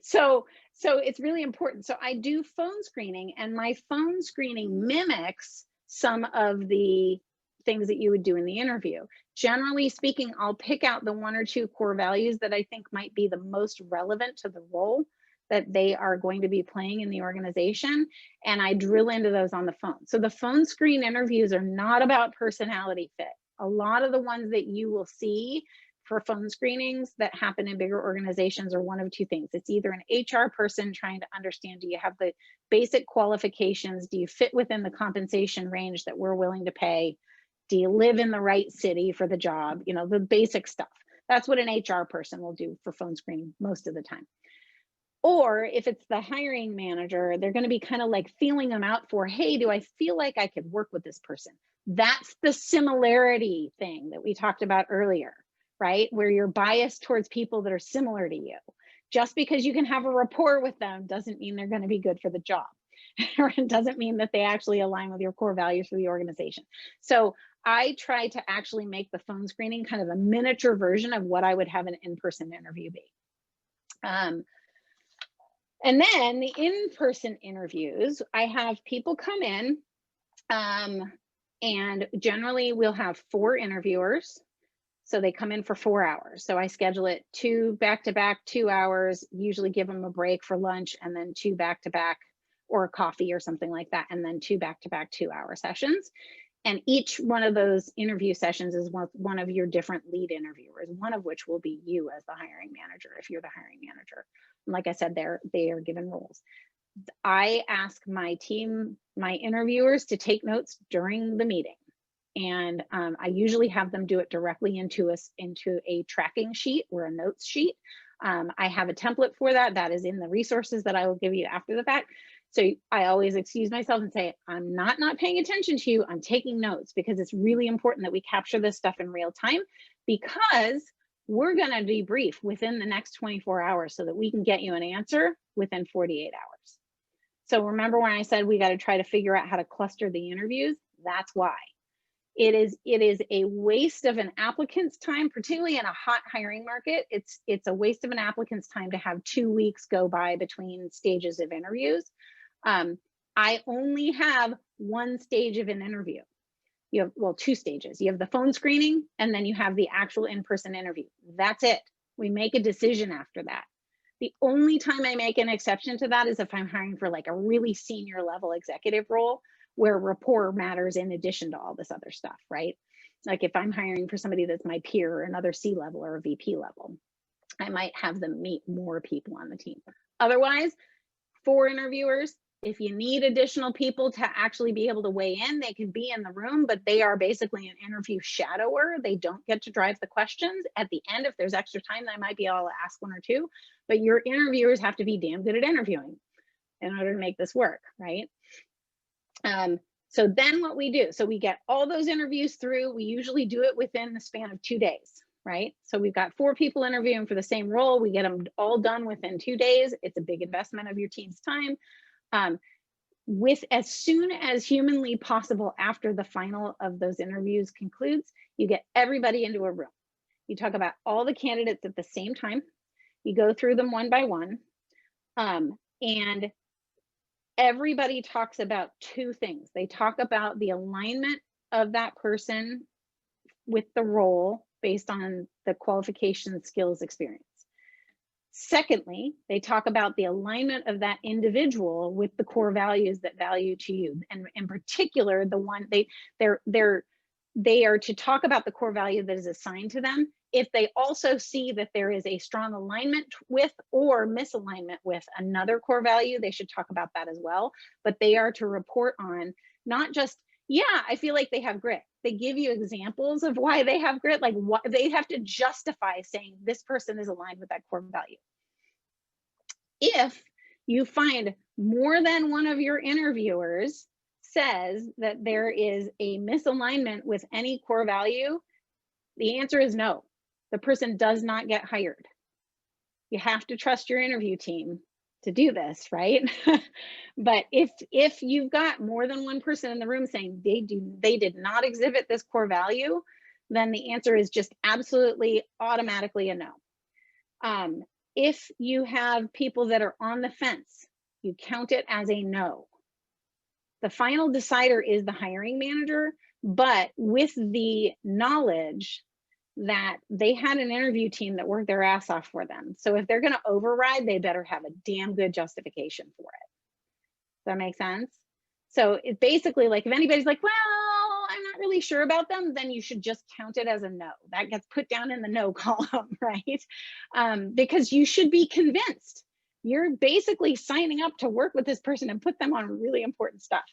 so it's really important. So I do phone screening, and my phone screening mimics some of the things that you would do in the interview. Generally speaking, I'll pick out the 1 or 2 core values that I think might be the most relevant to the role that they are going to be playing in the organization, and I drill into those on the phone. So the phone screen interviews are not about personality fit. A lot of the ones that you will see for phone screenings that happen in bigger organizations are one of 2 things. It's either an HR person trying to understand, do you have the basic qualifications? Do you fit within the compensation range that we're willing to pay? Do you live in the right city for the job? You know, the basic stuff. That's what an HR person will do for phone screening most of the time. Or if it's the hiring manager, they're going to be kind of like feeling them out for, hey, do I feel like I could work with this person? That's the similarity thing that we talked about earlier, right? Where you're biased towards people that are similar to you. Just because you can have a rapport with them doesn't mean they're going to be good for the job. Or it doesn't mean that they actually align with your core values for the organization. So I try to actually make the phone screening kind of a miniature version of what I would have an in-person interview be. And then the in-person interviews, I have people come in, and generally we'll have 4 interviewers. So they come in for 4 hours. So I schedule it 2 back-to-back 2 hours, usually give them a break for lunch, and then 2 back-to-back or a coffee or something like that, and then 2 back-to-back 2-hour sessions. And each one of those interview sessions is one of your different lead interviewers, one of which will be you as the hiring manager, if you're the hiring manager. And like I said, they are given roles. I ask my team, my interviewers, to take notes during the meeting. And I usually have them do it directly into a tracking sheet or a notes sheet. I have a template for that. That is in the resources that I will give you after the fact. So I always excuse myself and say, I'm not paying attention to you. I'm taking notes, because it's really important that we capture this stuff in real time, because we're going to debrief within the next 24 hours so that we can get you an answer within 48 hours. So remember when I said we got to try to figure out how to cluster the interviews? That's why. It is a waste of an applicant's time, particularly in a hot hiring market. It's a waste of an applicant's time to have 2 weeks go by between stages of interviews. I only have one stage of an interview. You have, well, 2 stages. You have the phone screening, and then you have the actual in-person interview. That's it. We make a decision after that. The only time I make an exception to that is if I'm hiring for like a really senior level executive role, where rapport matters in addition to all this other stuff, right? Like if I'm hiring for somebody that's my peer or another C level or a VP level, I might have them meet more people on the team. Otherwise, for interviewers, if you need additional people to actually be able to weigh in, they can be in the room, but they are basically an interview shadower. They don't get to drive the questions. At the end, if there's extra time, I might be able to ask 1 or 2, but your interviewers have to be damn good at interviewing in order to make this work, right? So then what we do, so we get all those interviews through. We usually do it within the span of 2 days, right? So we've got 4 people interviewing for the same role. We get them all done within 2 days. It's a big investment of your team's time. With as soon as humanly possible after the final of those interviews concludes, you get everybody into a room. You talk about all the candidates at the same time. You go through them one by one. And everybody talks about 2 things. They talk about the alignment of that person with the role based on the qualifications, skills, experience. Secondly, they talk about the alignment of that individual with the core values that value to you. And in particular, the one they are to talk about the core value that is assigned to them. If they also see that there is a strong alignment with or misalignment with another core value, they should talk about that as well. But they are to report on not just, yeah, I feel like they have grit. They give you examples of why they have grit, like what they have to justify saying this person is aligned with that core value. If you find more than one of your interviewers says that there is a misalignment with any core value, the answer is no. The person does not get hired. You have to trust your interview team to do this, right? But if you've got more than one person in the room saying they did not exhibit this core value, then the answer is just absolutely automatically a no. If you have people that are on the fence, you count it as a no. The final decider is the hiring manager, but with the knowledge that they had an interview team that worked their ass off for them. So if they're going to override, they better have a damn good justification for it. Does that make sense? So it's basically like, if anybody's like, well, I'm not really sure about them, then you should just count it as a no. That gets put down in the no column, right? Because you should be convinced. You're basically signing up to work with this person and put them on really important stuff.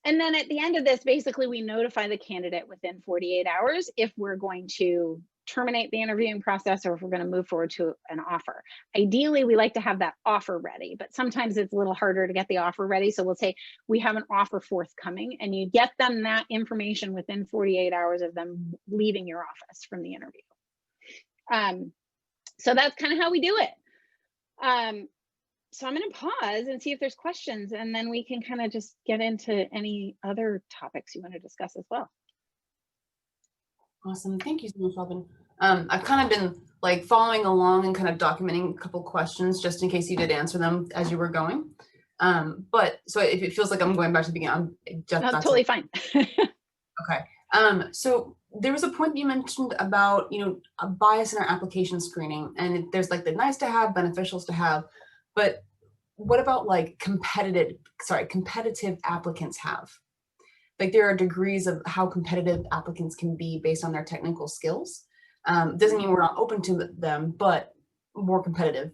And then at the end of this, basically we notify the candidate within 48 hours if we're going to terminate the interviewing process or if we're going to move forward to an offer. Ideally, we like to have that offer ready, but sometimes it's a little harder to get the offer ready. So we'll say we have an offer forthcoming, and you get them that information within 48 hours of them leaving your office from the interview. So that's kind of how we do it. So I'm going to pause and see if there's questions, and then we can kind of just get into any other topics you want to discuss as well. Awesome. Thank you so much, Robin. I've kind of been like following along and kind of documenting a couple questions just in case you did answer them as you were going. But so if it feels like I'm going back to the beginning, I'm just no, totally fine. Okay. So there was a point you mentioned about, a bias in our application screening, and there's like the nice to have, beneficials to have, but what about like competitive applicants have? Like there are degrees of how competitive applicants can be based on their technical skills. Doesn't mean we're not open to them, but more competitive.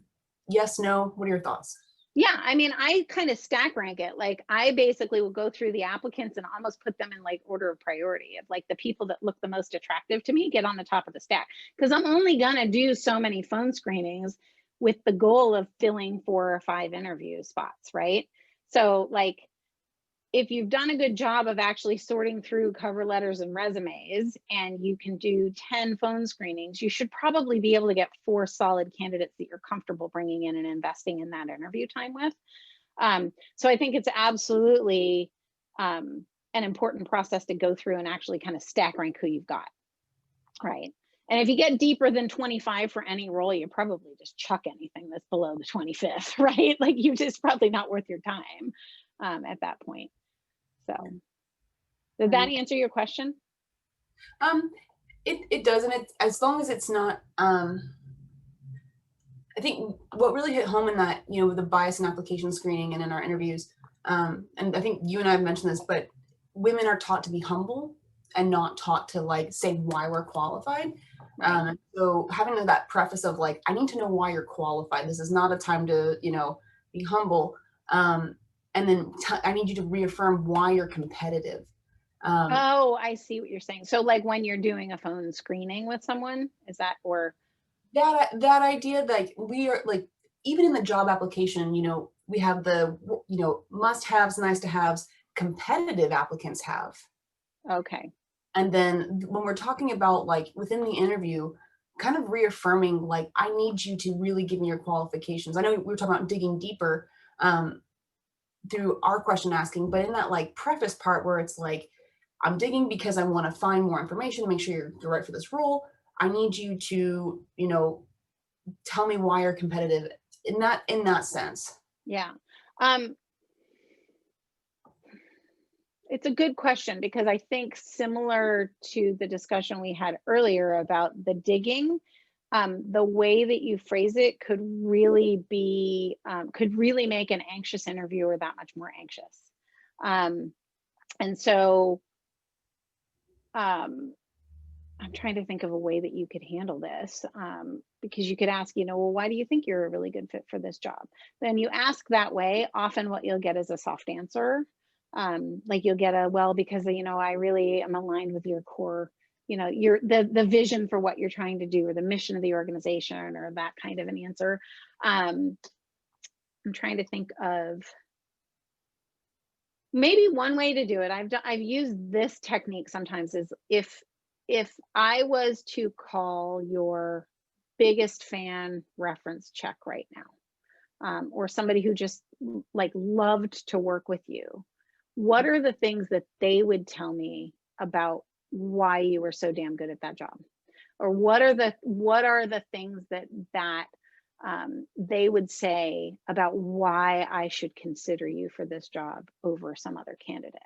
Yes, no, what are your thoughts? Yeah, I mean, I kind of stack rank it. Like I basically will go through the applicants and almost put them in like order of priority of like the people that look the most attractive to me get on the top of the stack. Because I'm only gonna do so many phone screenings with the goal of filling 4 or 5 interview spots, right? So like if you've done a good job of actually sorting through cover letters and resumes and you can do 10 phone screenings, you should probably be able to get 4 solid candidates that you're comfortable bringing in and investing in that interview time with. So I think it's absolutely an important process to go through and actually kind of stack rank who you've got, right? And if you get deeper than 25 for any role, you probably just chuck anything that's below the 25th, right? Like you just probably not worth your time at that point. So did that answer your question? It does, and it's as long as it's not. I think what really hit home in that, you know, with the bias in application screening and in our interviews, and I think you and I have mentioned this, but women are taught to be humble and not taught to like say why we're qualified. So having that preface of like, I need to know why you're qualified. This is not a time to, you know, be humble. And then I need you to reaffirm why you're competitive. Oh, I see what you're saying. So like when you're doing a phone screening with someone, is that, or? That idea, like we are like, even in the job application, you know, we have the, you know, must-haves, nice-to-haves, competitive applicants have. Okay. And then when we're talking about like within the interview, kind of reaffirming, like, I need you to really give me your qualifications. I know we were talking about digging deeper through our question asking, but in that like preface part where it's like, I'm digging because I want to find more information to make sure you're right for this role. I need you to, you know, tell me why you're competitive in that sense. Yeah. It's a good question because I think similar to the discussion we had earlier about the digging, the way that you phrase it could really be, could really make an anxious interviewer that much more anxious. And so I'm trying to think of a way that you could handle this, because you could ask, you know, well, why do you think you're a really good fit for this job? Then you ask that way, often what you'll get is a soft answer. Like you'll get a, well, because, you know, I really am aligned with your core, you know, your the vision for what you're trying to do or the mission of the organization or that kind of an answer. I'm trying to think of maybe one way to do it. I've used this technique sometimes is if I was to call your biggest fan reference check right now, or somebody who just like loved to work with you, what are the things that they would tell me about why you were so damn good at that job? Or what are the things that they would say about why I should consider you for this job over some other candidate?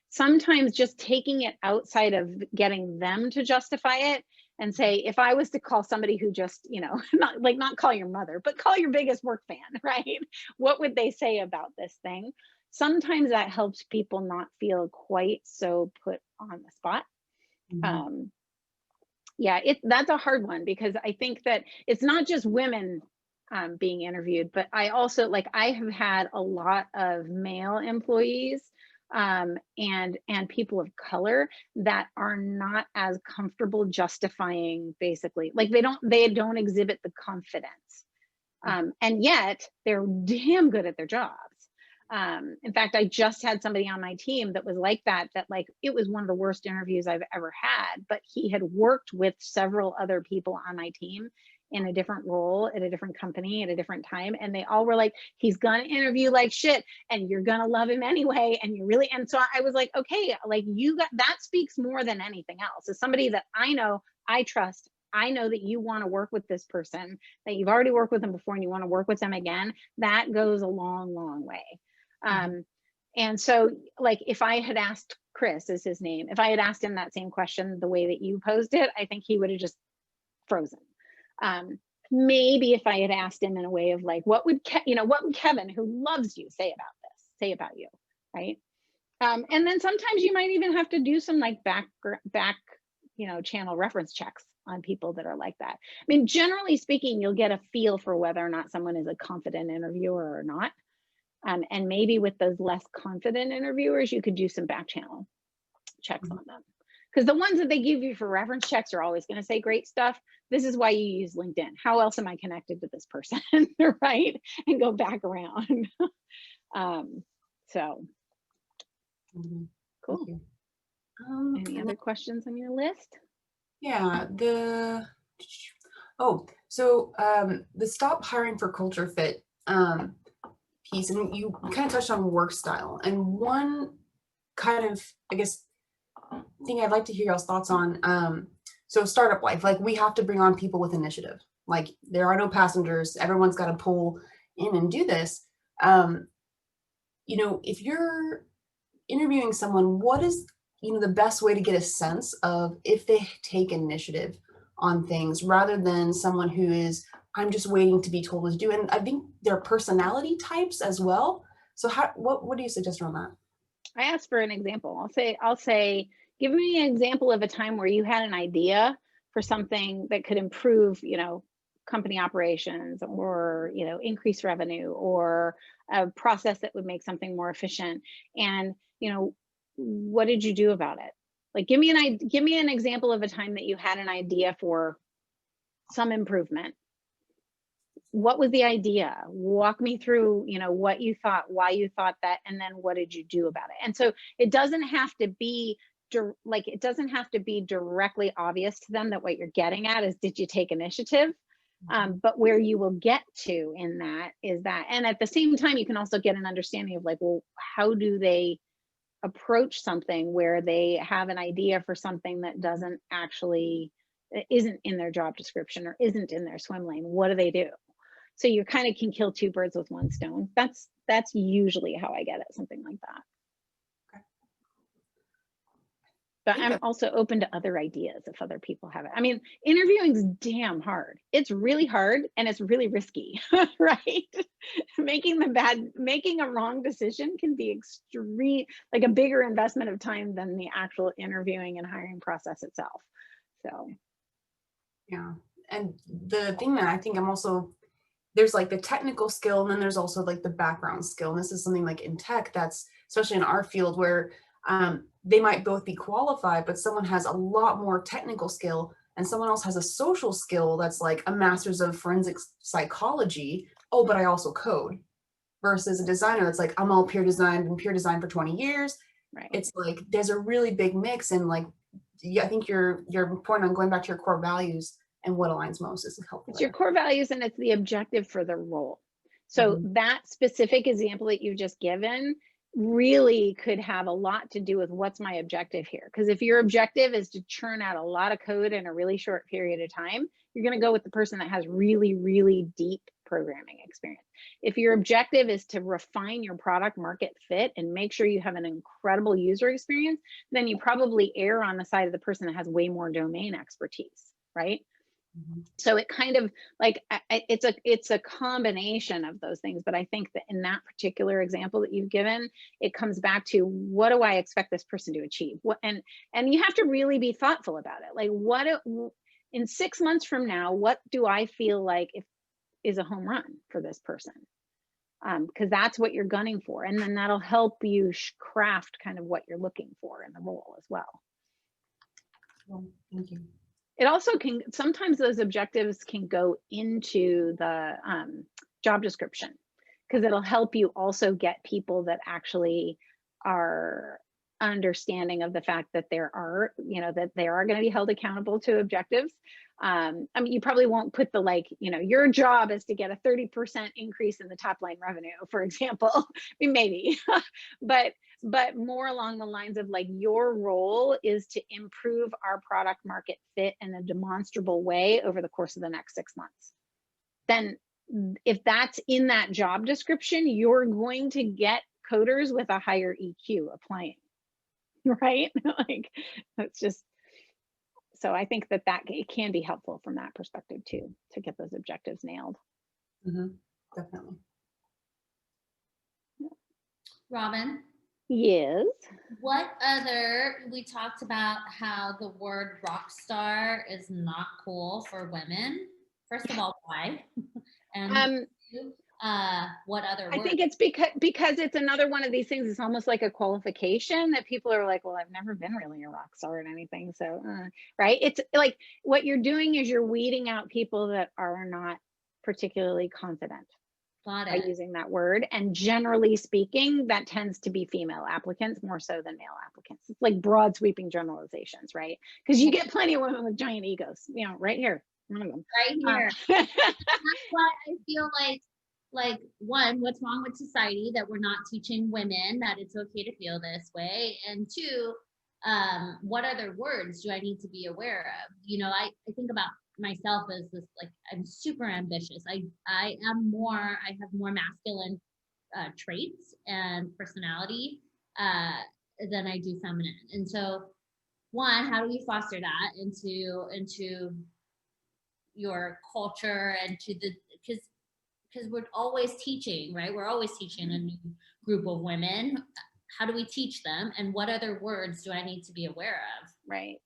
Sometimes just taking it outside of getting them to justify it and say, if I was to call somebody who just, you know, not call your mother, but call your biggest work fan, right? What would they say about this thing? Sometimes that helps people not feel quite so put on the spot. Mm-hmm. Yeah, that's a hard one because I think that it's not just women being interviewed, but I also, like, I have had a lot of male employees and people of color that are not as comfortable justifying, basically, like they don't exhibit the confidence, and yet they're damn good at their jobs. In fact, I just had somebody on my team that was like that like it was one of the worst interviews I've ever had, but he had worked with several other people on my team in a different role at a different company at a different time. And they all were like, he's gonna interview like shit and you're gonna love him anyway. And so I was like, okay, like that speaks more than anything else. As somebody that I know, I trust, I know that you want to work with this person, that you've already worked with them before and you want to work with them again. That goes a long, long way. And so like, if I had asked Chris, is his name, if I had asked him that same question the way that you posed it, I think he would have just frozen. Maybe if I had asked him in a way of like, what would Kevin, who loves you, say about this, say about you, right? And then sometimes you might even have to do some like back channel reference checks on people that are like that. I mean, generally speaking, you'll get a feel for whether or not someone is a confident interviewer or not. And maybe with those less confident interviewers, you could do some back channel checks on them. Because the ones that they give you for reference checks are always going to say great stuff. This is why you use LinkedIn. How else am I connected to this person, right? And go back around. So, cool. Any other questions on your list? Yeah, the stop hiring for culture fit piece, and you kind of touched on work style, and one kind of, I guess, thing I'd like to hear y'all's thoughts on. So startup life, like we have to bring on people with initiative. Like there are no passengers. Everyone's got to pull in and do this. You know, if you're interviewing someone, what is, you know, the best way to get a sense of if they take initiative on things rather than someone who is, I'm just waiting to be told what to do. And I think there are personality types as well. So what do you suggest around that? I asked for an example. I'll say, give me an example of a time where you had an idea for something that could improve, you know, company operations, or, you know, increase revenue, or a process that would make something more efficient. And, you know, what did you do about it? Like, give me an example of a time that you had an idea for some improvement. What was the idea? Walk me through, you know, what you thought, why you thought that, and then what did you do about it? And so it doesn't have to be directly obvious to them that what you're getting at is, did you take initiative? But where you will get to in that is that, and at the same time, you can also get an understanding of like, well, how do they approach something where they have an idea for something that isn't in their job description or isn't in their swim lane? What do they do? So you kind of can kill two birds with one stone. That's usually how I get at something like that. Okay. But I'm also open to other ideas if other people have it. I mean, interviewing's damn hard. It's really hard and it's really risky, right? Making a wrong decision can be extreme, like a bigger investment of time than the actual interviewing and hiring process itself. So, yeah. And the thing that I think there's like the technical skill, and then there's also like the background skill. And this is something like in tech, that's especially in our field where they might both be qualified, but someone has a lot more technical skill and someone else has a social skill that's like a master's of forensic psychology. Oh, but I also code, versus a designer that's like, I'm all pure design, been pure design for 20 years. right. It's like, there's a really big mix. And like, I think your point on going back to your core values and what aligns most is helpful. It's your core values and it's the objective for the role. So that specific example that you've just given really could have a lot to do with what's my objective here. Because if your objective is to churn out a lot of code in a really short period of time, you're going to go with the person that has really, really deep programming experience. If your objective is to refine your product market fit and make sure you have an incredible user experience, then you probably err on the side of the person that has way more domain expertise, right? So it kind of like, it's a combination of those things. But I think that in that particular example that you've given, it comes back to, what do I expect this person to achieve? And you have to really be thoughtful about it. Like, in 6 months from now, what do I feel like is a home run for this person? Because that's what you're gunning for. And then that'll help you craft kind of what you're looking for in the role as well. Well, thank you. It also sometimes those objectives can go into the job description, because it'll help you also get people that actually are understanding of the fact that they are going to be held accountable to objectives. I mean, you probably won't put your job is to get a 30% increase in the top line revenue, for example. I mean, maybe, but more along the lines of like, your role is to improve our product market fit in a demonstrable way over the course of the next 6 months. Then if that's in that job description, you're going to get coders with a higher EQ applying, right? Like, that's just, so I think that it can be helpful from that perspective too, to get those objectives nailed. Definitely. Robin? Yes. We talked about how the word rock star is not cool for women. First of all, why? And what other I words? think it's because it's another one of these things. It's almost like a qualification that people are like, well, I've never been really a rock star at anything. So, right. It's like what you're doing is you're weeding out people that are not particularly confident Got by it. using that word. And generally speaking, that tends to be female applicants more so than male applicants. It's like broad sweeping generalizations, right? Because you get plenty of women with giant egos, you know, right here. One of them. Right here. That's why I feel like one, what's wrong with society that we're not teaching women that it's okay to feel this way, and two, what other words do I need to be aware of? You know, I think about myself as this, like, I'm super ambitious. I have more masculine traits and personality than I do feminine. And so one, how do you foster that into your culture and to the, because we're always teaching, right? We're always teaching a new group of women. How do we teach them? And what other words do I need to be aware of? Right.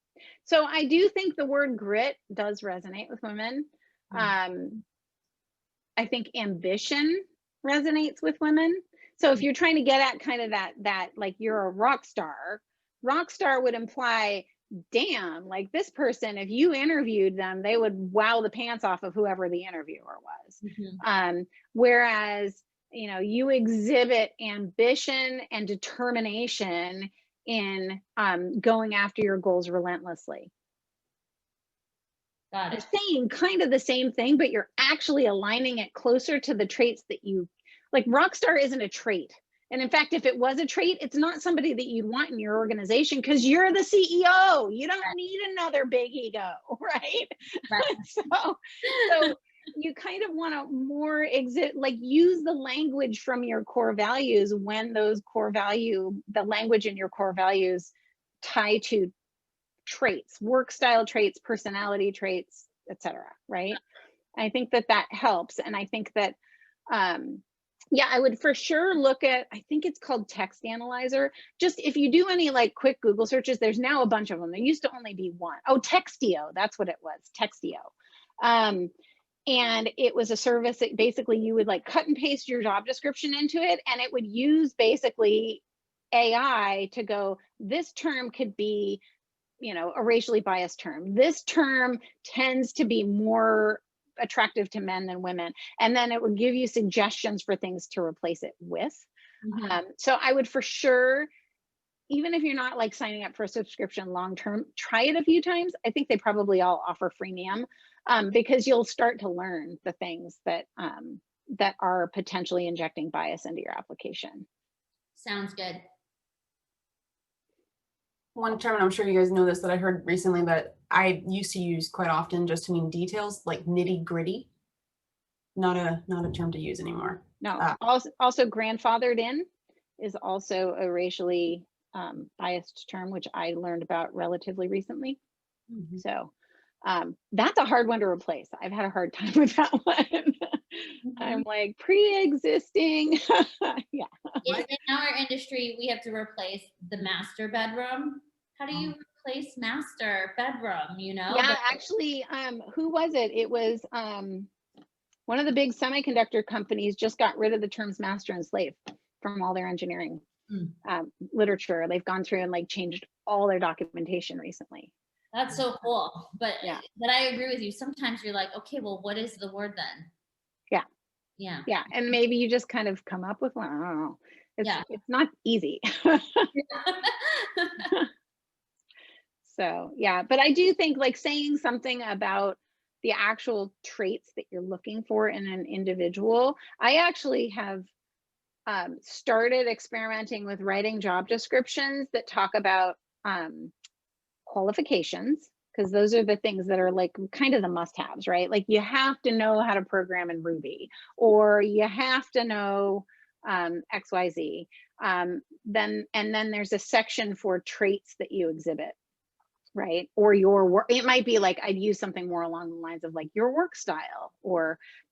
So I do think the word grit does resonate with women. I think ambition resonates with women. So if you're trying to get at kind of that like you're a rock star would imply, damn, like this person, if you interviewed them, they would wow the pants off of whoever the interviewer was. Whereas, you know, you exhibit ambition and determination in going after your goals relentlessly. Got You're it. saying kind of the same thing, but you're actually aligning it closer to the traits that you like. Rock star isn't a trait. And in fact, if it was a trait, it's not somebody that you'd want in your organization because you're the CEO. You don't need another big ego, right? So you kind of want to more use the language from your core values when those the language in your core values tie to traits, work style traits, personality traits, etc. Right? I think that helps. And I think that, I would for sure look at, I think it's called Text Analyzer. Just if you do any like quick Google searches, there's now a bunch of them. There used to only be one. Oh, Textio, that's what it was, Textio. And it was a service that basically you would like cut and paste your job description into it, and it would use basically AI to go, this term could be, you know, a racially biased term. This term tends to be more attractive to men than women. And then it would give you suggestions for things to replace it with. So I would for sure, even if you're not like signing up for a subscription long-term, try it a few times. I think they probably all offer freemium because you'll start to learn the things that that are potentially injecting bias into your application. Sounds good. One term, and I'm sure you guys know this, that I heard recently that I used to use quite often just to mean details, like nitty gritty. Not a term to use anymore. No, also grandfathered in is also a racially biased term, which I learned about relatively recently. So that's a hard one to replace. I've had a hard time with that one. I'm like pre-existing. Yeah. In our industry, we have to replace the master bedroom. How do you replace master bedroom, you know? Yeah, actually, who was it? It was one of the big semiconductor companies just got rid of the terms master and slave from all their engineering literature. They've gone through and like changed all their documentation recently. That's so cool. But I agree with you. Sometimes you're like, okay, well, what is the word then? Yeah. And maybe you just kind of come up with one. I don't know. It's not easy. So yeah, but I do think like saying something about the actual traits that you're looking for in an individual. I actually have started experimenting with writing job descriptions that talk about qualifications, because those are the things that are like kind of the must-haves, right? Like you have to know how to program in Ruby, or you have to know XYZ. Then there's a section for traits that you exhibit, right? Or your work. It might be like I'd use something more along the lines of like your work style,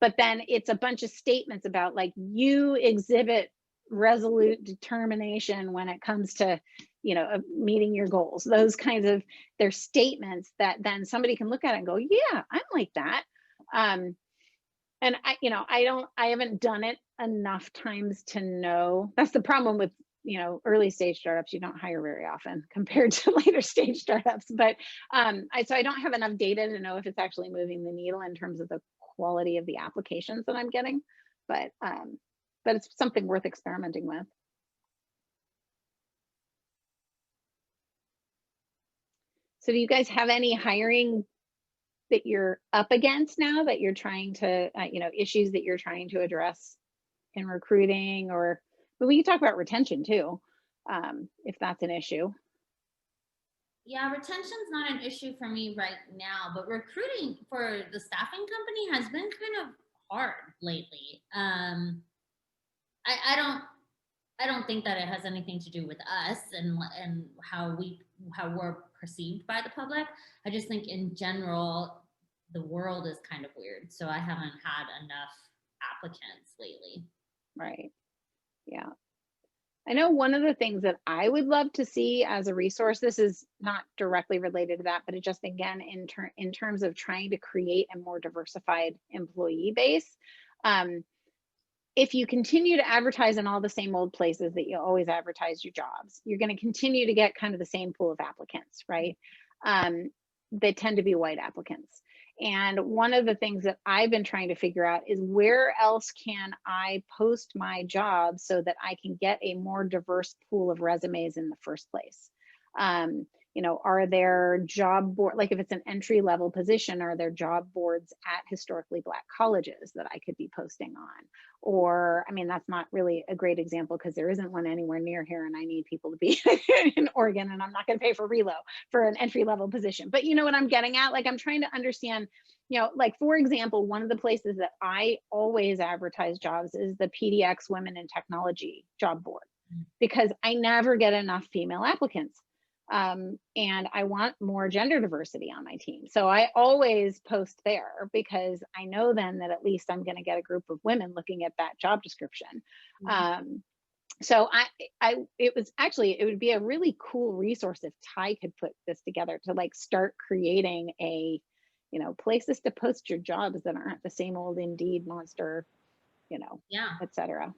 but then it's a bunch of statements about like you exhibit resolute determination when it comes to, you know, meeting your goals. Those kinds of, they're statements that then somebody can look at it and go, yeah, I'm like that. And I haven't done it enough times to know. That's the problem with, early stage startups. You don't hire very often compared to later stage startups. But so I don't have enough data to know if it's actually moving the needle in terms of the quality of the applications that I'm getting. But it's something worth experimenting with. So do you guys have any hiring that you're up against now that you're trying to, issues that you're trying to address in recruiting? But we can talk about retention too, if that's an issue. Yeah, retention's not an issue for me right now, but recruiting for the staffing company has been kind of hard lately. I don't think that it has anything to do with us and how we're perceived by the public. I just think in general, the world is kind of weird. So I haven't had enough applicants lately. Right. Yeah. I know one of the things that I would love to see as a resource, this is not directly related to that, but it just, again, in terms of trying to create a more diversified employee base. If you continue to advertise in all the same old places that you always advertise your jobs, you're going to continue to get kind of the same pool of applicants, right? They tend to be white applicants. And one of the things that I've been trying to figure out is where else can I post my job so that I can get a more diverse pool of resumes in the first place? Are there job board, like if it's an entry level position, are there job boards at historically Black colleges that I could be posting on? Or, I mean, that's not really a great example because there isn't one anywhere near here and I need people to be in Oregon and I'm not going to pay for relo for an entry level position. But you know what I'm getting at? Like I'm trying to understand, like for example, one of the places that I always advertise jobs is the PDX Women in Technology job board, because I never get enough female applicants. And I want more gender diversity on my team. So I always post there because I know then that at least I'm going to get a group of women looking at that job description. So it would be a really cool resource if TiE could put this together to like start creating a, places to post your jobs that aren't the same old Indeed monster, et cetera.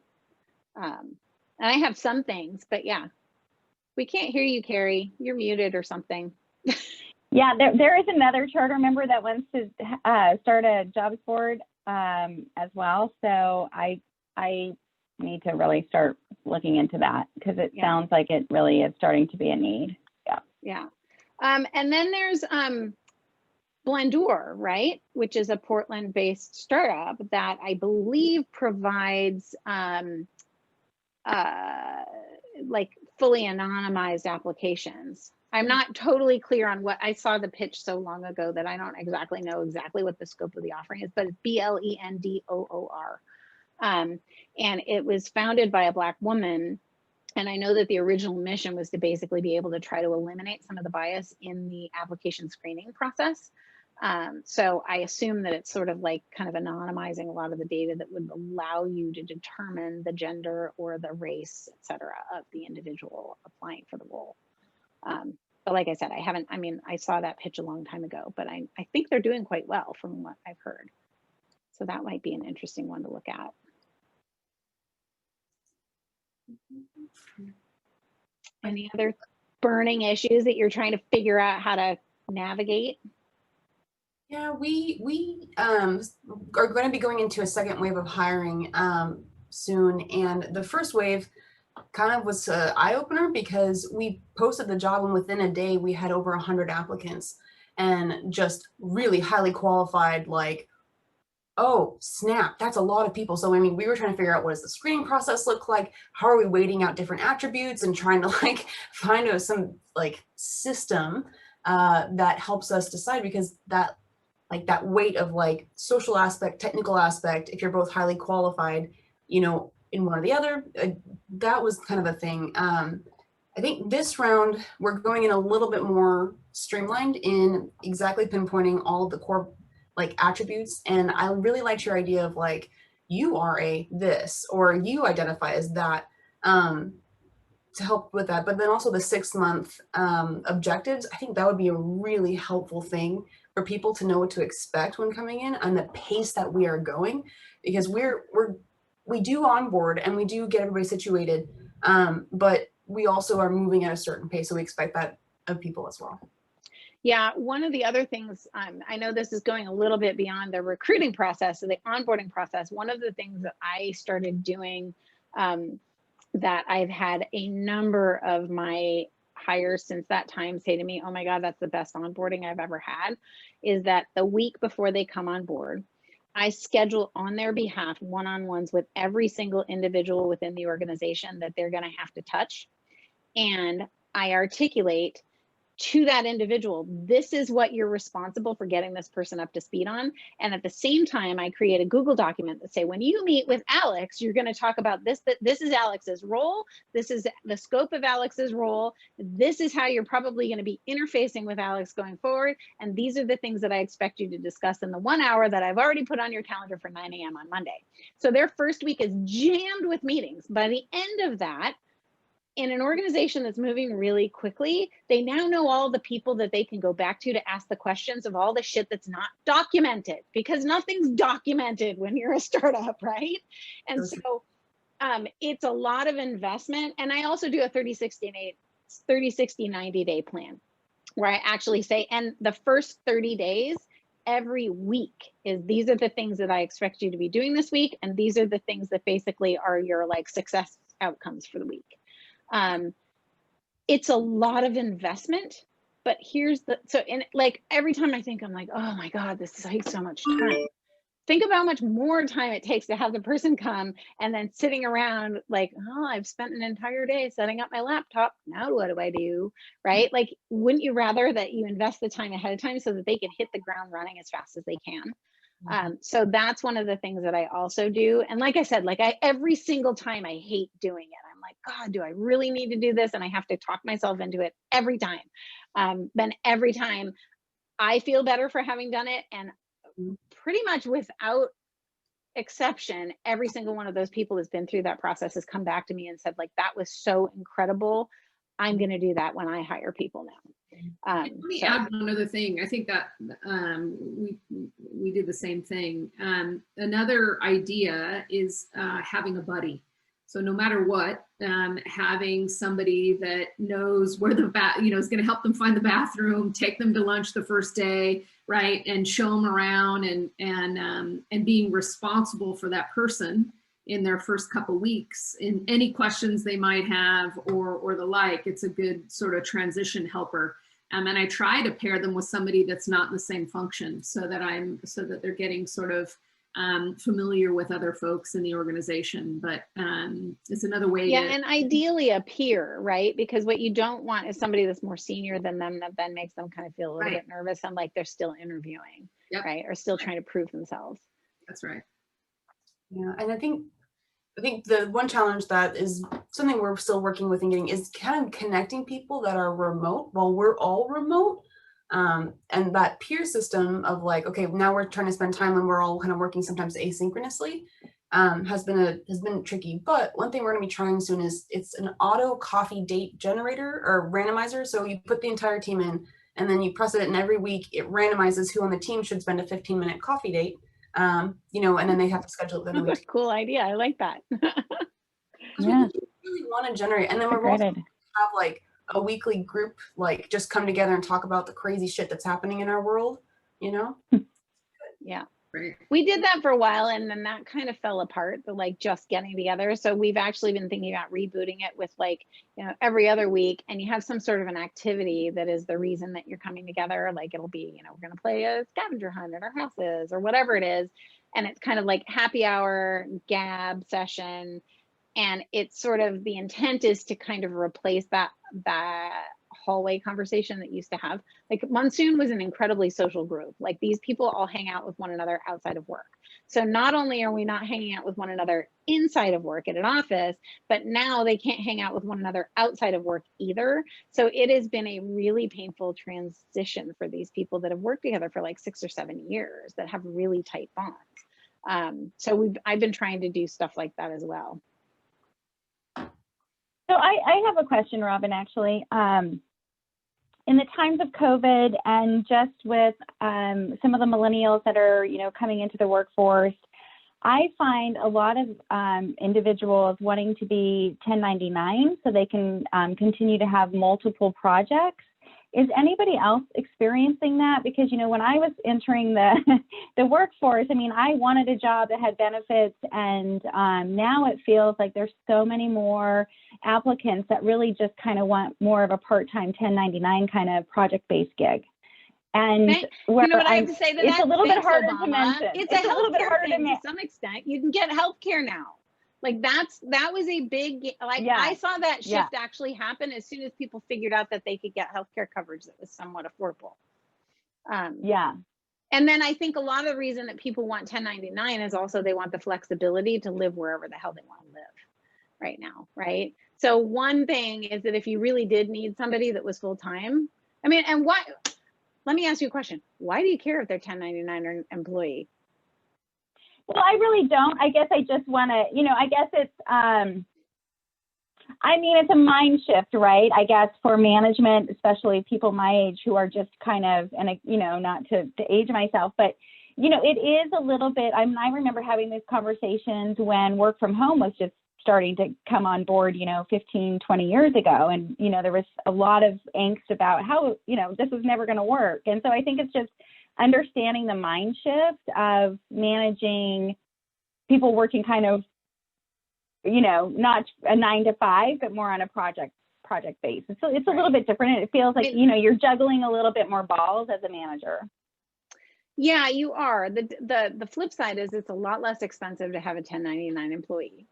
And I have some things, but yeah. We can't hear you, Carrie. You're muted or something. Yeah, there is another charter member that wants to start a jobs board as well. So I need to really start looking into that because it sounds like it really is starting to be a need. Yeah. Yeah. And then there's Blendoor, right? Which is a Portland-based startup that I believe provides like fully anonymized applications. I'm not totally clear on what I saw the pitch so long ago that I don't exactly know what the scope of the offering is, but it's BLENDOOR. And it was founded by a Black woman. And I know that the original mission was to basically be able to try to eliminate some of the bias in the application screening process. So I assume that it's sort of like kind of anonymizing a lot of the data that would allow you to determine the gender or the race, et cetera, of the individual applying for the role. But like I said, I saw that pitch a long time ago, but I think they're doing quite well from what I've heard. So that might be an interesting one to look at. Any other burning issues that you're trying to figure out how to navigate? Yeah, we are going to be going into a second wave of hiring soon, and the first wave kind of was an eye-opener because we posted the job and within a day we had over 100 applicants and just really highly qualified, like, oh snap, that's a lot of people. So I mean, we were trying to figure out what does the screening process look like, how are we weighting out different attributes and trying to like find some like system that helps us decide, because that weight of like social aspect, technical aspect, if you're both highly qualified, in one or the other, that was kind of a thing. I think this round, we're going in a little bit more streamlined in exactly pinpointing all of the core like attributes. And I really liked your idea of like, you are a this, or you identify as that, to help with that. But then also the 6-month objectives, I think that would be a really helpful thing for people to know what to expect when coming in and the pace that we are going, because we do onboard and we do get everybody situated, but we also are moving at a certain pace, so we expect that of people as well. Yeah, one of the other things, I know this is going a little bit beyond the recruiting process, so the onboarding process. One of the things that I started doing, that I've had a number of my hires since that time say to me, oh my God, that's the best onboarding I've ever had, is that the week before they come on board, I schedule on their behalf one-on-ones with every single individual within the organization that they're going to have to touch. And I articulate to that individual, this is what you're responsible for getting this person up to speed on. And at the same time, I create a Google document that say, when you meet with Alex, you're going to talk about this, that this is Alex's role. This is the scope of Alex's role. This is how you're probably going to be interfacing with Alex going forward. And these are the things that I expect you to discuss in the 1 hour that I've already put on your calendar for 9 a.m. on Monday. So their first week is jammed with meetings. By the end of that, in an organization that's moving really quickly, they now know all the people that they can go back to ask the questions of all the shit that's not documented, because nothing's documented when you're a startup, right? And so it's a lot of investment. And I also do a 30, 60, 90 day plan where I actually say, and the first 30 days, every week is, these are the things that I expect you to be doing this week. And these are the things that basically are your like success outcomes for the week. It's a lot of investment, but here's the, so in like every time I think, I'm like, oh my God, this takes so much time. Think about how much more time it takes to have the person come and then sitting around like, oh, I've spent an entire day setting up my laptop. Now what do I do? Right? Like, wouldn't you rather that you invest the time ahead of time so that they can hit the ground running as fast as they can? So that's one of the things that I also do. And like I said, like every single time I hate doing it. I'm like, God, do I really need to do this? And I have to talk myself into it every time. Then every time I feel better for having done it. And pretty much without exception, every single one of those people that's been through that process has come back to me and said, like, that was so incredible. I'm going to do that when I hire people now. Let me add one other thing. I think that we do the same thing. Another idea is having a buddy. So no matter what, having somebody that knows where the is going to help them find the bathroom, take them to lunch the first day, right, and show them around, and being responsible for that person in their first couple weeks in any questions they might have or the like. It's a good sort of transition helper. And I try to pair them with somebody that's not in the same function, so that they're getting sort of familiar with other folks in the organization. But it's another way. Yeah, and ideally a peer, right? Because what you don't want is somebody that's more senior than them that then makes them kind of feel a little bit nervous and like they're still interviewing, right? Or still trying to prove themselves. That's right. Yeah, and I think the one challenge that is something we're still working with and getting is kind of connecting people that are remote while we're all remote. And that peer system of like, okay, now we're trying to spend time when we're all kind of working sometimes asynchronously, has been tricky. But one thing we're going to be trying soon is it's an auto coffee date generator or randomizer. So you put the entire team in and then you press it, and every week it randomizes who on the team should spend a 15-minute coffee date. And then they have to schedule it. That's a cool idea. I like that. Yeah. We really want to generate, and then we're going to have like a weekly group, like just come together and talk about the crazy shit that's happening in our world, Yeah. Right. We did that for a while, and then that kind of fell apart, the like just getting together. So we've actually been thinking about rebooting it with like, every other week, and you have some sort of an activity that is the reason that you're coming together. Like it'll be, we're going to play a scavenger hunt at our houses or whatever it is. And it's kind of like happy hour gab session. And it's sort of, the intent is to kind of replace that hallway conversation that used to have. Like Monsoon was an incredibly social group. Like these people all hang out with one another outside of work. So not only are we not hanging out with one another inside of work at an office, but now they can't hang out with one another outside of work either. So it has been a really painful transition for these people that have worked together for like 6 or 7 years that have really tight bonds. So I've been trying to do stuff like that as well. So I have a question, Robin, actually. in the times of COVID and just with some of the millennials that are, coming into the workforce, I find a lot of individuals wanting to be 1099 so they can continue to have multiple projects. Is anybody else experiencing that? Because, when I was entering the workforce, I wanted a job that had benefits, and now it feels like there's so many more applicants that really just kind of want more of a part-time 1099 kind of project-based gig. And what I have to say to it's that? a little bit harder Obama, to mention. It's a little bit harder to some extent. You can get healthcare now. Like that was a big, I saw that shift actually happen as soon as people figured out that they could get healthcare coverage that was somewhat affordable. And then I think a lot of the reason that people want 1099 is also they want the flexibility to live wherever the hell they want to live right now, right? So one thing is that if you really did need somebody that was full-time, and what, let me ask you a question. Why do you care if they're 1099 or an employee? Well, I really don't. I guess I just want to, I guess it's, it's a mind shift, right? I guess for management, especially people my age who are just kind of, and not to age myself, but, it is a little bit, I remember having these conversations when work from home was just starting to come on board, 15, 20 years ago. And, there was a lot of angst about how, this was never going to work. And so I think it's just understanding the mind shift of managing people working kind of, not a 9 to 5, but more on a project basis. So it's a little bit different. And it feels like, you're juggling a little bit more balls as a manager. Yeah, you are. The flip side is it's a lot less expensive to have a 1099 employee,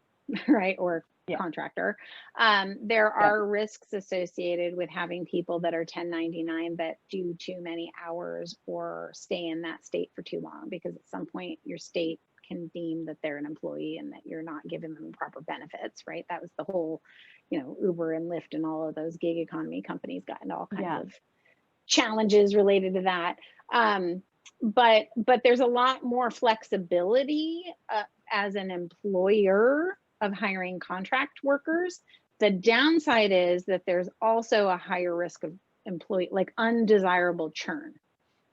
right? Or contractor. There are risks associated with having people that are 1099 that do too many hours or stay in that state for too long, because at some point your state can deem that they're an employee and that you're not giving them proper benefits, right? That was the whole, Uber and Lyft and all of those gig economy companies got into all kinds of challenges related to that. But there's a lot more flexibility as an employer of hiring contract workers. The downside is that there's also a higher risk of undesirable churn,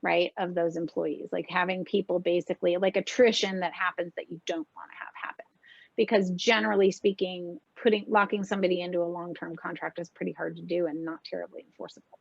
right, of those employees, like having people basically like attrition that happens that you don't want to have happen, because generally speaking, locking somebody into a long-term contract is pretty hard to do and not terribly enforceable.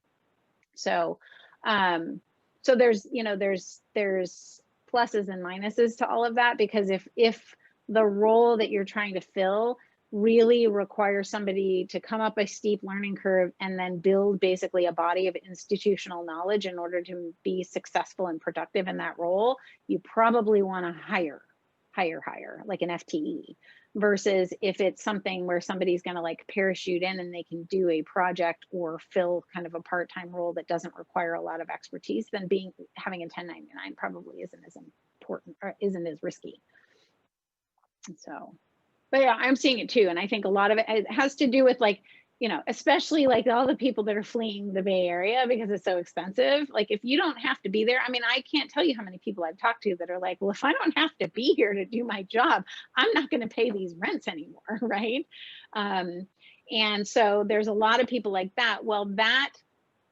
So so there's pluses and minuses to all of that, because if the role that you're trying to fill really requires somebody to come up a steep learning curve and then build basically a body of institutional knowledge in order to be successful and productive in that role, you probably want to hire like an FTE, versus if it's something where somebody's going to like parachute in and they can do a project or fill kind of a part-time role that doesn't require a lot of expertise, then having a 1099 probably isn't as important or isn't as risky. So, but yeah, I'm seeing it too. And I think a lot of it has to do with especially like all the people that are fleeing the Bay Area because it's so expensive. Like if you don't have to be there, I can't tell you how many people I've talked to that are like, well, if I don't have to be here to do my job, I'm not going to pay these rents anymore, right? And so there's a lot of people like that. Well, that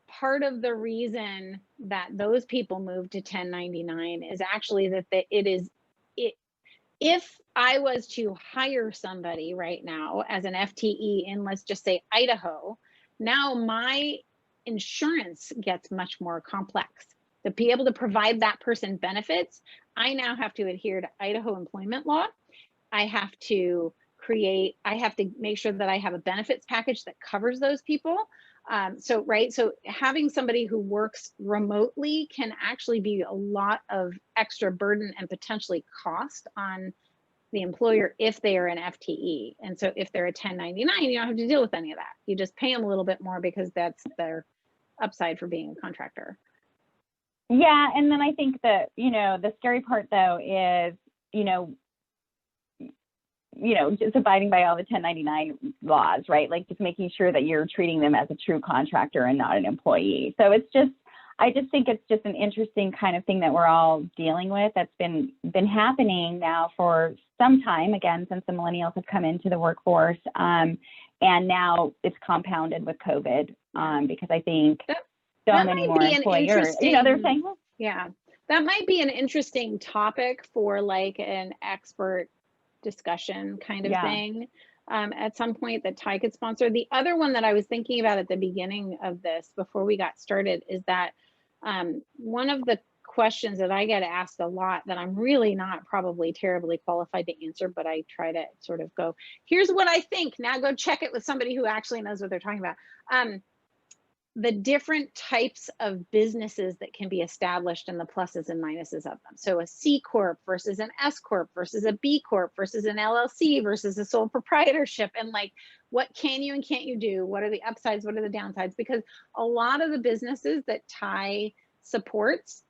part of the reason that those people move to 1099 is actually that if I was to hire somebody right now as an FTE in, let's just say, Idaho, now my insurance gets much more complex. To be able to provide that person benefits, I now have to adhere to Idaho employment law. I have to make sure that I have a benefits package that covers those people. So having somebody who works remotely can actually be a lot of extra burden and potentially cost on the employer if they are an FTE. And so if they're a 1099, you don't have to deal with any of that. You just pay them a little bit more because that's their upside for being a contractor. Yeah, and then I think that, the scary part though is, just abiding by all the 1099 laws, right? Like just making sure that you're treating them as a true contractor and not an employee. So I just think it's just an interesting kind of thing that we're all dealing with that's been happening now for some time, again, since the millennials have come into the workforce. And now it's compounded with COVID, because I think so many more employers. You know, they're saying, yeah, that might be an interesting topic for like an expert discussion kind of thing at some point that TiE could sponsor. The other one that I was thinking about at the beginning of this, before we got started, is that one of the questions that I get asked a lot that I'm really not probably terribly qualified to answer, but I try to sort of go, here's what I think, now go check it with somebody who actually knows what they're talking about. The different types of businesses that can be established and the pluses and minuses of them. So a C Corp versus an S Corp versus a B Corp versus an LLC versus a sole proprietorship, and like, what can you and can't you do? What are the upsides? What are the downsides? Because a lot of the businesses that TiE supports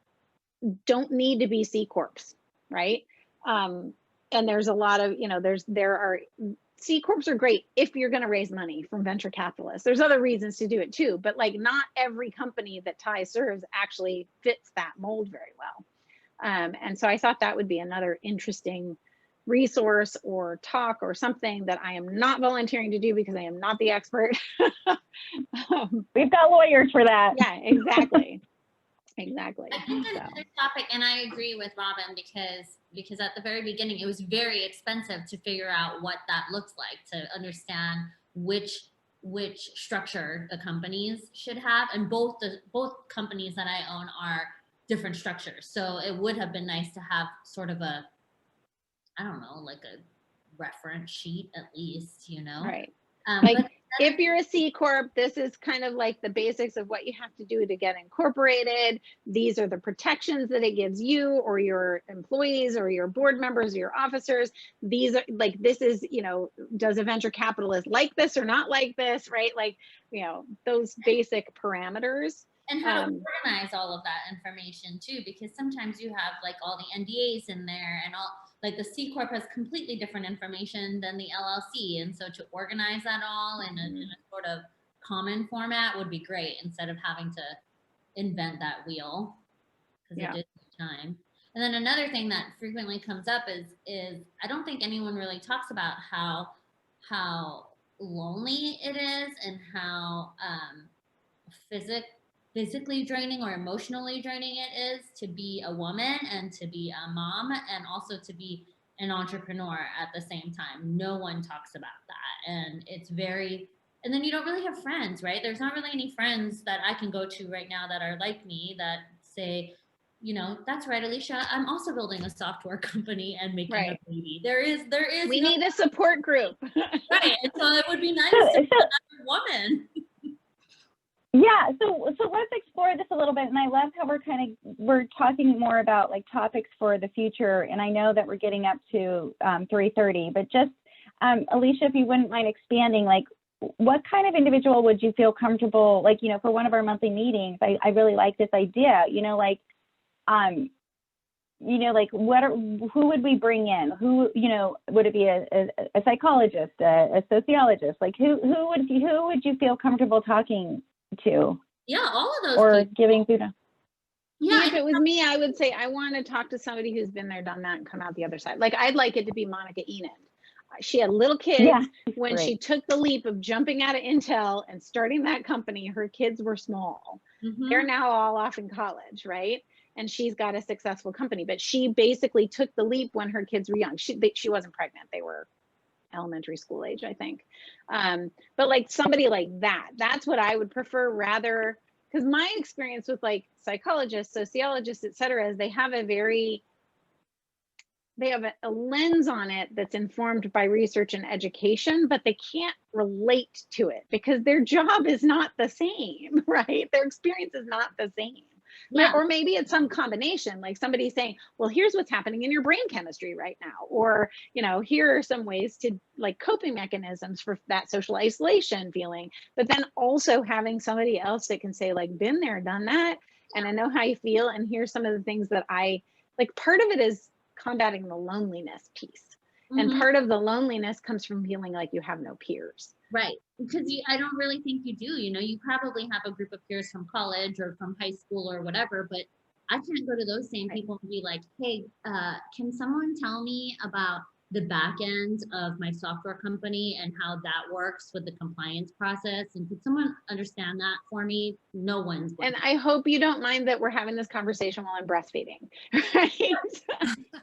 don't need to be C Corps, right? And there's a lot of, you know, there are C Corps are great if you're going to raise money from venture capitalists. There's other reasons to do it too, but like not every company that TiE serves actually fits that mold very well. And so I thought that would be another interesting resource or talk or something that I am not volunteering to do because I am not the expert. We've got lawyers for that. Yeah, exactly. Exactly. I think another topic, and I agree with Robin, because at the very beginning it was very expensive to figure out what that looks like, to understand which structure the companies should have, and both companies that I own are different structures. So it would have been nice to have sort of a, I don't know, like a reference sheet at least, you know? Right. Like if you're a C Corp, this is kind of like the basics of what you have to do to get incorporated. These are the protections that it gives you or your employees or your board members or your officers. These are like, this is, you know, does a venture capitalist like this or not like this, right? Like, you know, those basic parameters. And how to organize all of that information too, because sometimes you have like all the NDAs in there and all, like the C Corp has completely different information than the LLC. And so to organize that all in a sort of common format would be great, instead of having to invent that wheel, because it did take time. And then another thing that frequently comes up is I don't think anyone really talks about how lonely it is, and how physically draining or emotionally draining it is to be a woman and to be a mom and also to be an entrepreneur at the same time. No one talks about that. And it's very, and then you don't really have friends, right? There's not really any friends that I can go to right now that are like me, that say, you know, that's right, Alicia, I'm also building a software company and making a baby. There is we need a support group. Right. And so it would be nice to be another woman. Yeah, so let's explore this a little bit, and I love how we're talking more about like topics for the future, and I know that we're getting up to 3:30, but just Alicia, if you wouldn't mind expanding, like what kind of individual would you feel comfortable, like, you know, for one of our monthly meetings? I really like this idea, you know, like who would we bring in? Who, you know, would it be a psychologist, a sociologist? Like who would you feel comfortable talking to? Yeah, all of those or people. Giving food. Yeah, if it was me, I would say I want to talk to somebody who's been there, done that, and come out the other side. Like I'd like it to be Monica Enid. She had little kids when she took the leap of jumping out of Intel and starting that company. Her kids were small. They're now all off in college, right? And she's got a successful company, but she basically took the leap when her kids were young. She wasn't pregnant. They were elementary school age, I think. But like somebody like that's what I would prefer, rather, because my experience with like psychologists, sociologists, et cetera, is they have a lens on it that's informed by research and education, but they can't relate to it because their job is not the same, right? Their experience is not the same. Yeah. Or maybe it's some combination, like somebody saying, well, here's what's happening in your brain chemistry right now. Or, you know, here are some ways to like coping mechanisms for that social isolation feeling, but then also having somebody else that can say like, been there, done that. And I know how you feel. And here's some of the things that I like. Part of it is combating the loneliness piece. And part of the loneliness comes from feeling like you have no peers. Right, because I don't really think you do. You know, you probably have a group of peers from college or from high school or whatever, but I can't go to those same people and be like, hey, can someone tell me about the back end of my software company and how that works with the compliance process. And could someone understand that for me? No one's. And I hope you don't mind that we're having this conversation while I'm breastfeeding, right?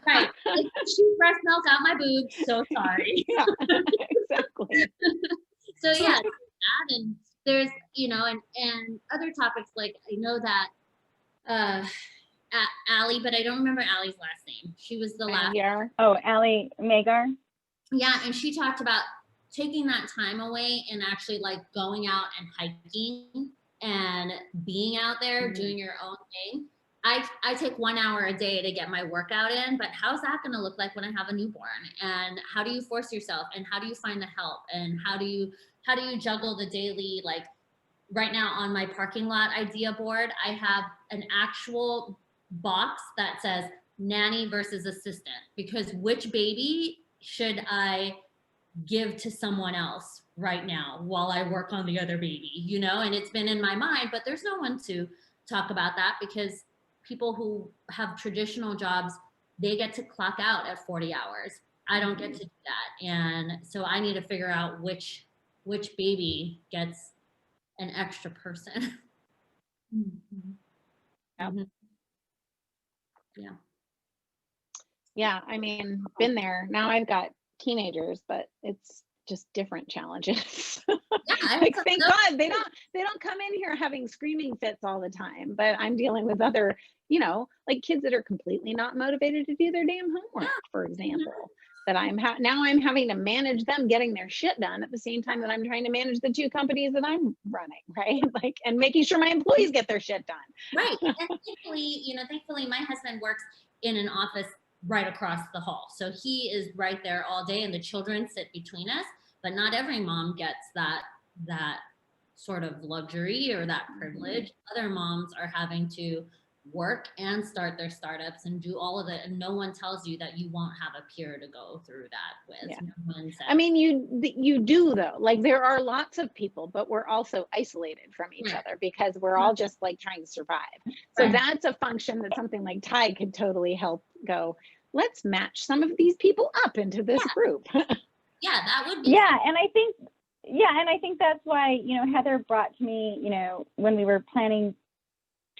Right. She breast milk out my boobs. So sorry. Yeah, exactly. So yeah, that, and there's, you know, and other topics, like I know that Allie, but I don't remember Allie's last name. She was the last. Oh, Allie Magar. Yeah, and she talked about taking that time away and actually like going out and hiking and being out there doing your own thing. I take 1 hour a day to get my workout in, but how's that going to look like when I have a newborn? And how do you force yourself? And how do you find the help? And how do you juggle the daily, like right now on my parking lot idea board, I have an actual box that says nanny versus assistant, because which baby should I give to someone else right now while I work on the other baby, you know? And it's been in my mind, but there's no one to talk about that, because people who have traditional jobs, they get to clock out at 40 hours. I don't get to do that. And so I need to figure out which baby gets an extra person. Yeah. Yeah, I mean, been there. Now I've got teenagers, but it's just different challenges. Yeah, like, thank God they don't come in here having screaming fits all the time, but I'm dealing with other, you know, like kids that are completely not motivated to do their damn homework, for example. That now I'm having to manage them getting their shit done at the same time that I'm trying to manage the 2 companies that I'm running, right? Like, and making sure my employees get their shit done. Right. And thankfully my husband works in an office right across the hall. So he is right there all day and the children sit between us, but not every mom gets that sort of luxury or that privilege. Other moms are having to work and start their startups and do all of it, and no one tells you that you won't have a peer to go through that with. Yeah. No one says. I mean, you do though. Like, there are lots of people, but we're also isolated from each other because we're all just like trying to survive. So that's a function that something like TiE could totally help go, let's match some of these people up into this group. Yeah, that would be. Yeah, and I think that's why, you know, Heather brought to me, you know, when we were planning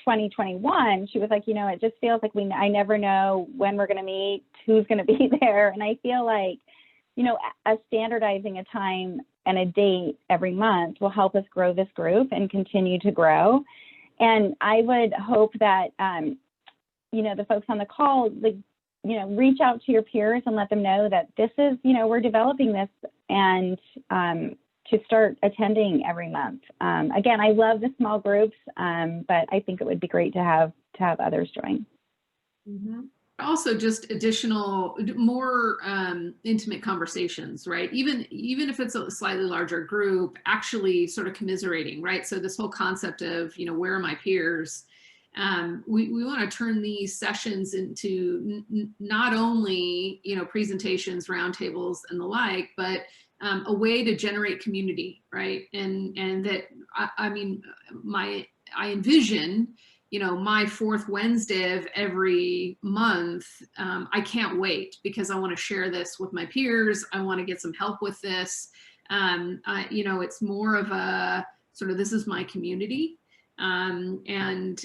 2021, she was like, you know, it just feels like I never know when we're going to meet, who's going to be there. And I feel like, you know, standardizing a time and a date every month will help us grow this group and continue to grow. And I would hope that, you know, the folks on the call, like, you know, reach out to your peers and let them know that this is, you know, we're developing this, and to start attending every month. Again, I love the small groups, but I think it would be great to have others join. Also, just additional, more intimate conversations, right? Even if it's a slightly larger group, actually sort of commiserating, right? So this whole concept of, you know, where are my peers? We want to turn these sessions into not only, you know, presentations, roundtables, and the like, but a way to generate community, right? And that I mean, I envision, you know, my 4th Wednesday of every month. I can't wait because I want to share this with my peers. I want to get some help with this. You know, it's more of a sort of, this is my community. And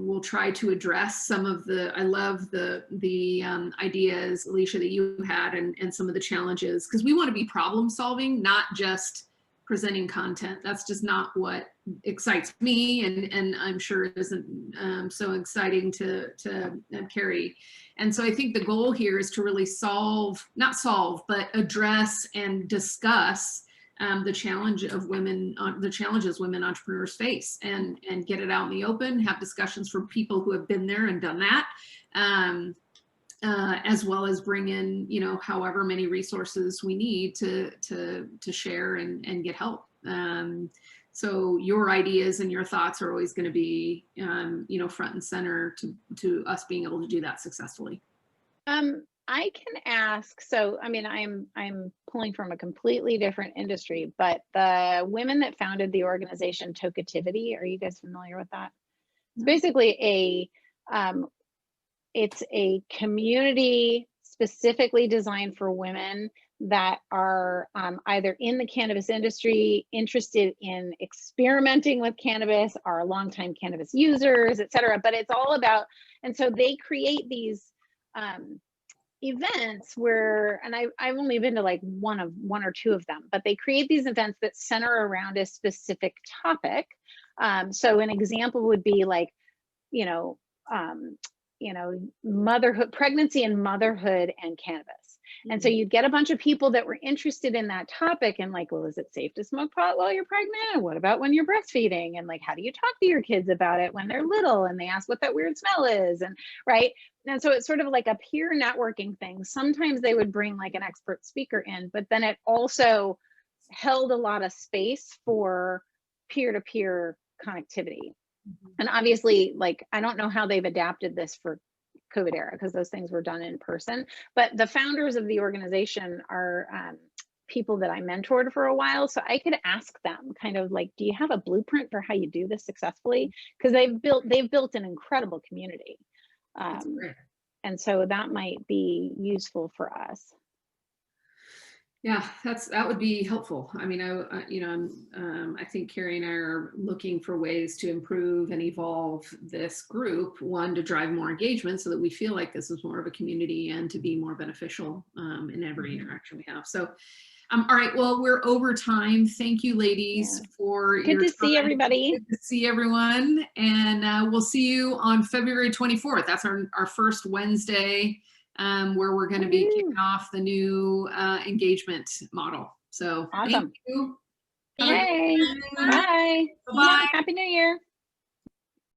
we'll try to address some of I love the ideas, Alicia, that you had, and some of the challenges, because we want to be problem solving, not just presenting content. That's just not what excites me, and I'm sure it isn't so exciting to Carrie. And so I think the goal here is to really not solve, but address and discuss the challenges women entrepreneurs face, and get it out in the open, have discussions from people who have been there and done that, as well as bring in, you know, however many resources we need to share and get help. So your ideas and your thoughts are always going to be, you know, front and center to us being able to do that successfully. I can ask, so I mean, I'm pulling from a completely different industry, but the women that founded the organization Toketivity, are you guys familiar with that? It's basically it's a community specifically designed for women that are either in the cannabis industry, interested in experimenting with cannabis, are longtime cannabis users, et cetera. But it's all about, and so they create these events where, and I've only been to like one or two of them, but they create these events that center around a specific topic. So an example would be like, motherhood, pregnancy and motherhood and cannabis. And so you'd get a bunch of people that were interested in that topic and like, well, is it safe to smoke pot while you're pregnant? And what about when you're breastfeeding? And like, how do you talk to your kids about it when they're little and they ask what that weird smell is? And right. And so it's sort of like a peer networking thing. Sometimes they would bring like an expert speaker in, but then it also held a lot of space for peer-to-peer connectivity. And obviously, like, I don't know how they've adapted this for COVID era because those things were done in person, but the founders of the organization are people that I mentored for a while. So I could ask them kind of like, do you have a blueprint for how you do this successfully? Because they've built an incredible community. And so that might be useful for us. Yeah, that would be helpful. I mean, I think Carrie and I are looking for ways to improve and evolve this group. One, to drive more engagement so that we feel like this is more of a community, and to be more beneficial in every interaction we have. So, all right, well, we're over time. Thank you, ladies, for your time. Good to see everybody. Good to see everyone, and we'll see you on February 24th. That's our first Wednesday. Where we're going to be kicking off the new engagement model. So awesome. Thank you. Hey, bye. Bye. Happy New Year.